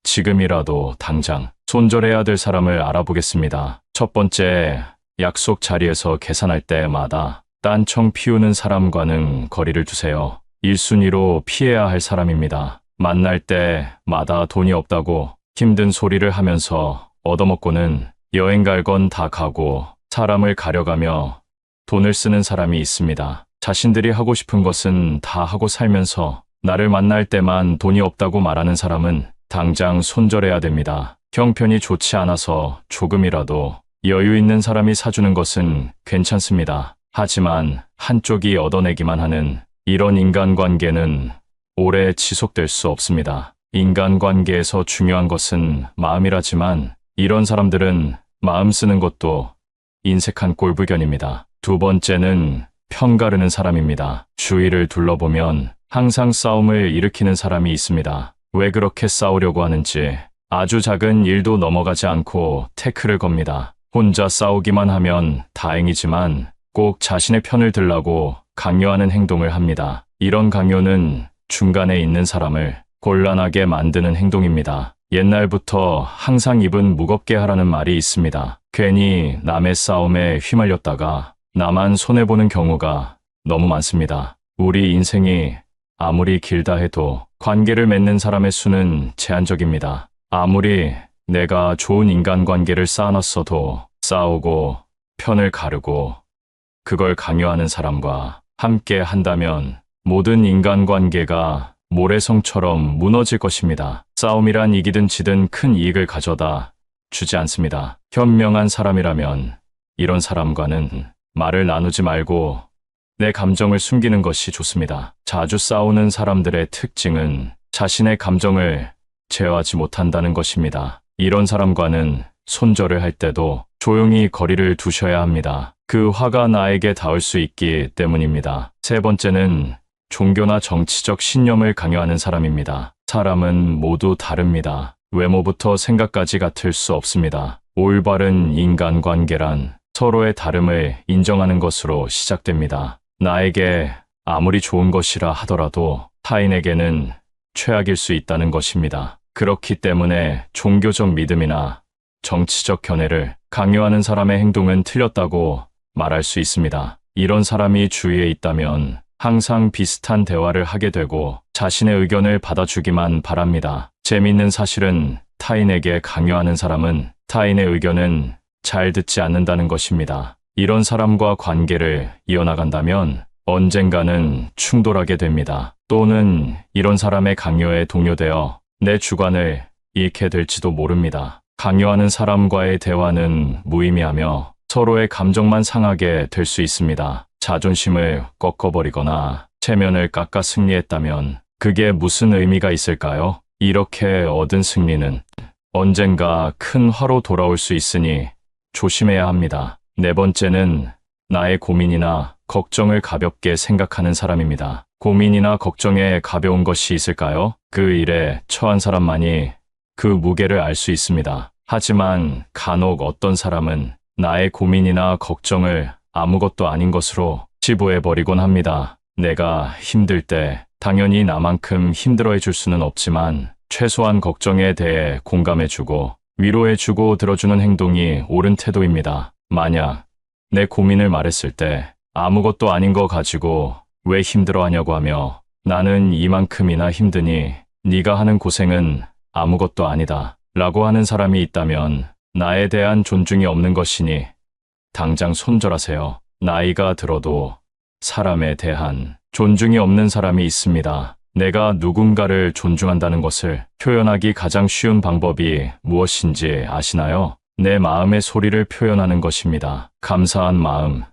지금이라도 당장 손절해야 될 사람을 알아보겠습니다. 첫 번째, 약속 자리에서 계산할 때마다 딴청 피우는 사람과는 거리를 두세요. 1순위로 피해야 할 사람입니다. 만날 때마다 돈이 없다고 힘든 소리를 하면서 얻어먹고는 여행 갈 건 다 가고 사람을 가려가며 돈을 쓰는 사람이 있습니다. 자신들이 하고 싶은 것은 다 하고 살면서 나를 만날 때만 돈이 없다고 말하는 사람은 당장 손절해야 됩니다. 형편이 좋지 않아서 조금이라도 여유 있는 사람이 사주는 것은 괜찮습니다. 하지만 한쪽이 얻어내기만 하는 이런 인간관계는 오래 지속될 수 없습니다. 인간관계에서 중요한 것은 마음이라지만 이런 사람들은 마음 쓰는 것도 인색한 꼴불견입니다. 두 번째는 편가르는 사람입니다. 주위를 둘러보면 항상 싸움을 일으키는 사람이 있습니다. 왜 그렇게 싸우려고 하는지 아주 작은 일도 넘어가지 않고 태클을 겁니다. 혼자 싸우기만 하면 다행이지만 꼭 자신의 편을 들라고 강요하는 행동을 합니다. 이런 강요는 중간에 있는 사람을 곤란하게 만드는 행동입니다. 옛날부터 항상 입은 무겁게 하라는 말이 있습니다. 괜히 남의 싸움에 휘말렸다가 나만 손해보는 경우가 너무 많습니다. 우리 인생이 아무리 길다 해도 관계를 맺는 사람의 수는 제한적입니다. 아무리 내가 좋은 인간관계를 쌓아놨어도 싸우고 편을 가르고 그걸 강요하는 사람과 함께 한다면 모든 인간관계가 모래성처럼 무너질 것입니다. 싸움이란 이기든 지든 큰 이익을 가져다 주지 않습니다. 현명한 사람이라면 이런 사람과는 말을 나누지 말고 내 감정을 숨기는 것이 좋습니다. 자주 싸우는 사람들의 특징은 자신의 감정을 제어하지 못한다는 것입니다. 이런 사람과는 손절을 할 때도 조용히 거리를 두셔야 합니다. 그 화가 나에게 닿을 수 있기 때문입니다. 세 번째는 종교나 정치적 신념을 강요하는 사람입니다. 사람은 모두 다릅니다. 외모부터 생각까지 같을 수 없습니다. 올바른 인간관계란 서로의 다름을 인정하는 것으로 시작됩니다. 나에게 아무리 좋은 것이라 하더라도 타인에게는 최악일 수 있다는 것입니다. 그렇기 때문에 종교적 믿음이나 정치적 견해를 강요하는 사람의 행동은 틀렸다고 말할 수 있습니다. 이런 사람이 주위에 있다면 항상 비슷한 대화를 하게 되고 자신의 의견을 받아주기만 바랍니다. 재미있는 사실은 타인에게 강요하는 사람은 타인의 의견은 잘 듣지 않는다는 것입니다. 이런 사람과 관계를 이어나간다면 언젠가는 충돌하게 됩니다. 또는 이런 사람의 강요에 동요되어 내 주관을 잃게 될지도 모릅니다. 강요하는 사람과의 대화는 무의미하며 서로의 감정만 상하게 될 수 있습니다. 자존심을 꺾어버리거나 체면을 깎아 승리했다면 그게 무슨 의미가 있을까요? 이렇게 얻은 승리는 언젠가 큰 화로 돌아올 수 있으니 조심해야 합니다. 네 번째는 나의 고민이나 걱정을 가볍게 생각하는 사람입니다. 고민이나 걱정에 가벼운 것이 있을까요? 그 일에 처한 사람만이 그 무게를 알 수 있습니다. 하지만 간혹 어떤 사람은 나의 고민이나 걱정을 아무것도 아닌 것으로 치부해버리곤 합니다. 내가 힘들 때 당연히 나만큼 힘들어해 줄 수는 없지만 최소한 걱정에 대해 공감해주고 위로해주고 들어주는 행동이 옳은 태도입니다. 만약 내 고민을 말했을 때 아무것도 아닌 거 가지고 왜 힘들어하냐고 하며 나는 이만큼이나 힘드니 네가 하는 고생은 아무것도 아니다 라고 하는 사람이 있다면 나에 대한 존중이 없는 것이니 당장 손절하세요. 나이가 들어도 사람에 대한 존중이 없는 사람이 있습니다. 내가 누군가를 존중한다는 것을 표현하기 가장 쉬운 방법이 무엇인지 아시나요? 내 마음의 소리를 표현하는 것입니다. 감사한 마음,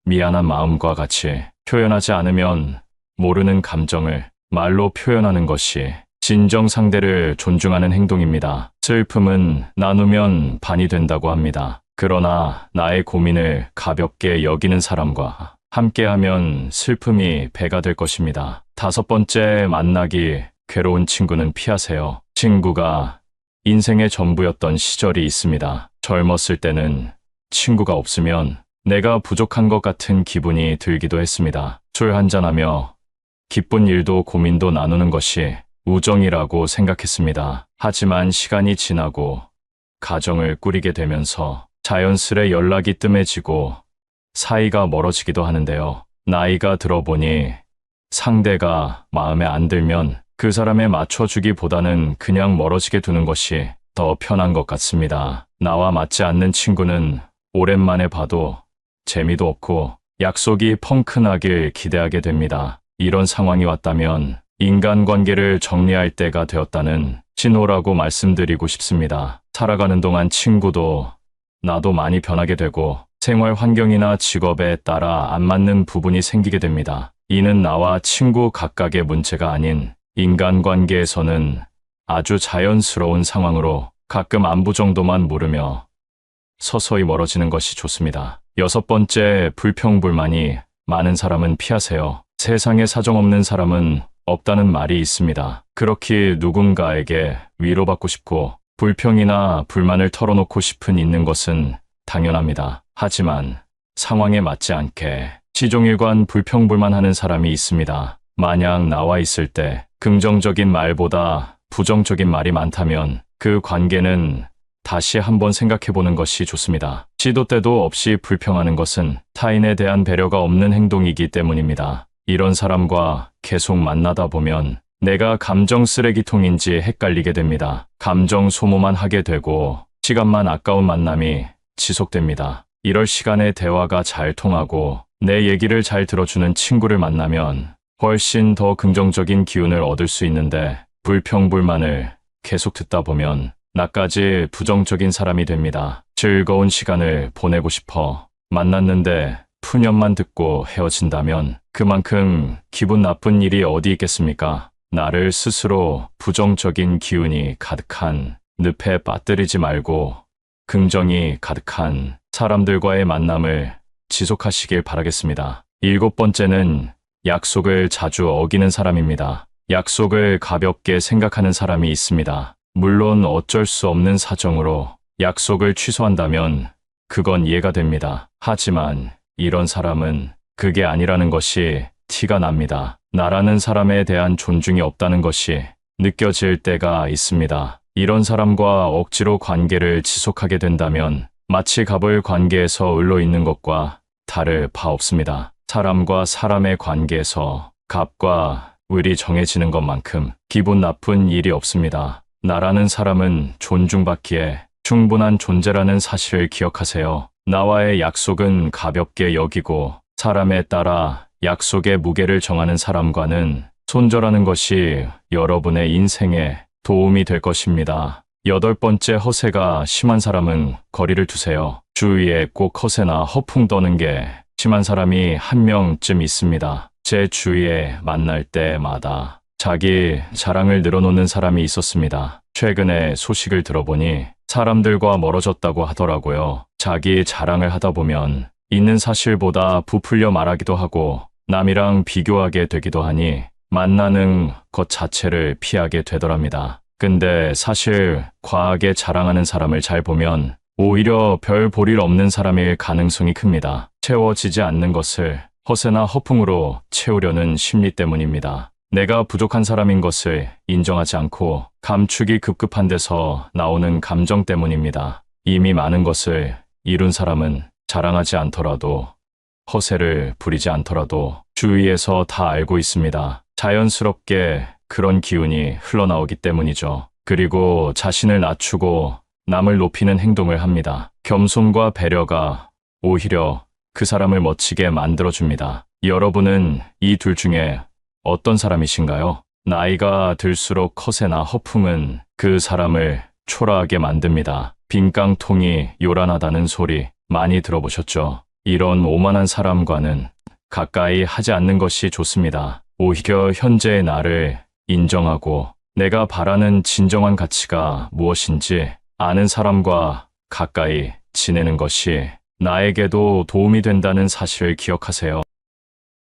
미안한 마음과 같이 표현하지 않으면 모르는 감정을 말로 표현하는 것이 진정 상대를 존중하는 행동입니다. 슬픔은 나누면 반이 된다고 합니다. 그러나 나의 고민을 가볍게 여기는 사람과 함께하면 슬픔이 배가 될 것입니다. 다섯 번째, 만나기 괴로운 친구는 피하세요. 친구가 인생의 전부였던 시절이 있습니다. 젊었을 때는 친구가 없으면 내가 부족한 것 같은 기분이 들기도 했습니다. 술 한잔하며 기쁜 일도 고민도 나누는 것이 우정이라고 생각했습니다. 하지만 시간이 지나고 가정을 꾸리게 되면서 자연스레 연락이 뜸해지고 사이가 멀어지기도 하는데요. 나이가 들어보니 상대가 마음에 안 들면 그 사람에 맞춰주기보다는 그냥 멀어지게 두는 것이 더 편한 것 같습니다. 나와 맞지 않는 친구는 오랜만에 봐도 재미도 없고 약속이 펑크나길 기대하게 됩니다. 이런 상황이 왔다면 인간관계를 정리할 때가 되었다는 신호라고 말씀드리고 싶습니다. 살아가는 동안 친구도 나도 많이 변하게 되고 생활 환경이나 직업에 따라 안 맞는 부분이 생기게 됩니다. 이는 나와 친구 각각의 문제가 아닌 인간관계에서는 아주 자연스러운 상황으로 가끔 안부 정도만 물으며 서서히 멀어지는 것이 좋습니다. 여섯 번째, 불평불만이 많은 사람은 피하세요. 세상에 사정없는 사람은 없다는 말이 있습니다. 그렇게 누군가에게 위로받고 싶고 불평이나 불만을 털어놓고 싶은 있는 것은 당연합니다. 하지만 상황에 맞지 않게 시종일관 불평불만하는 사람이 있습니다. 만약 나와 있을 때 긍정적인 말보다 부정적인 말이 많다면 그 관계는 다시 한번 생각해보는 것이 좋습니다. 시도 때도 없이 불평하는 것은 타인에 대한 배려가 없는 행동이기 때문입니다. 이런 사람과 계속 만나다 보면 내가 감정 쓰레기통인지 헷갈리게 됩니다. 감정 소모만 하게 되고 시간만 아까운 만남이 지속됩니다. 이럴 시간에 대화가 잘 통하고 내 얘기를 잘 들어주는 친구를 만나면 훨씬 더 긍정적인 기운을 얻을 수 있는데 불평불만을 계속 듣다 보면 나까지 부정적인 사람이 됩니다. 즐거운 시간을 보내고 싶어 만났는데 푸념만 듣고 헤어진다면 그만큼 기분 나쁜 일이 어디 있겠습니까? 나를 스스로 부정적인 기운이 가득한 늪에 빠뜨리지 말고 긍정이 가득한 사람들과의 만남을 지속하시길 바라겠습니다. 일곱 번째는 약속을 자주 어기는 사람입니다. 약속을 가볍게 생각하는 사람이 있습니다. 물론 어쩔 수 없는 사정으로 약속을 취소한다면 그건 이해가 됩니다. 하지만 이런 사람은 그게 아니라는 것이 티가 납니다. 나라는 사람에 대한 존중이 없다는 것이 느껴질 때가 있습니다. 이런 사람과 억지로 관계를 지속하게 된다면 마치 갑을 관계에서 을로 있는 것과 다를 바 없습니다. 사람과 사람의 관계에서 갑과 을이 정해지는 것만큼 기분 나쁜 일이 없습니다. 나라는 사람은 존중받기에 충분한 존재라는 사실을 기억하세요. 나와의 약속은 가볍게 여기고 사람에 따라 약속의 무게를 정하는 사람과는 손절하는 것이 여러분의 인생에 도움이 될 것입니다. 여덟 번째, 허세가 심한 사람은 거리를 두세요. 주위에 꼭 허세나 허풍 떠는 게 심한 사람이 한 명쯤 있습니다. 제 주위에 만날 때마다 자기 자랑을 늘어놓는 사람이 있었습니다. 최근에 소식을 들어보니 사람들과 멀어졌다고 하더라고요. 자기 자랑을 하다 보면 있는 사실보다 부풀려 말하기도 하고 남이랑 비교하게 되기도 하니 만나는 것 자체를 피하게 되더랍니다. 근데 사실 과하게 자랑하는 사람을 잘 보면 오히려 별 볼 일 없는 사람일 가능성이 큽니다. 채워지지 않는 것을 허세나 허풍으로 채우려는 심리 때문입니다. 내가 부족한 사람인 것을 인정하지 않고 감추기 급급한 데서 나오는 감정 때문입니다. 이미 많은 것을 이룬 사람은 자랑하지 않더라도 허세를 부리지 않더라도 주위에서 다 알고 있습니다. 자연스럽게 그런 기운이 흘러나오기 때문이죠. 그리고 자신을 낮추고 남을 높이는 행동을 합니다. 겸손과 배려가 오히려 그 사람을 멋지게 만들어줍니다. 여러분은 이 둘 중에 어떤 사람이신가요? 나이가 들수록 허세나 허풍은 그 사람을 초라하게 만듭니다. 빈깡통이 요란하다는 소리 많이 들어보셨죠? 이런 오만한 사람과는 가까이 하지 않는 것이 좋습니다. 오히려 현재의 나를 인정하고 내가 바라는 진정한 가치가 무엇인지 아는 사람과 가까이 지내는 것이 나에게도 도움이 된다는 사실을 기억하세요.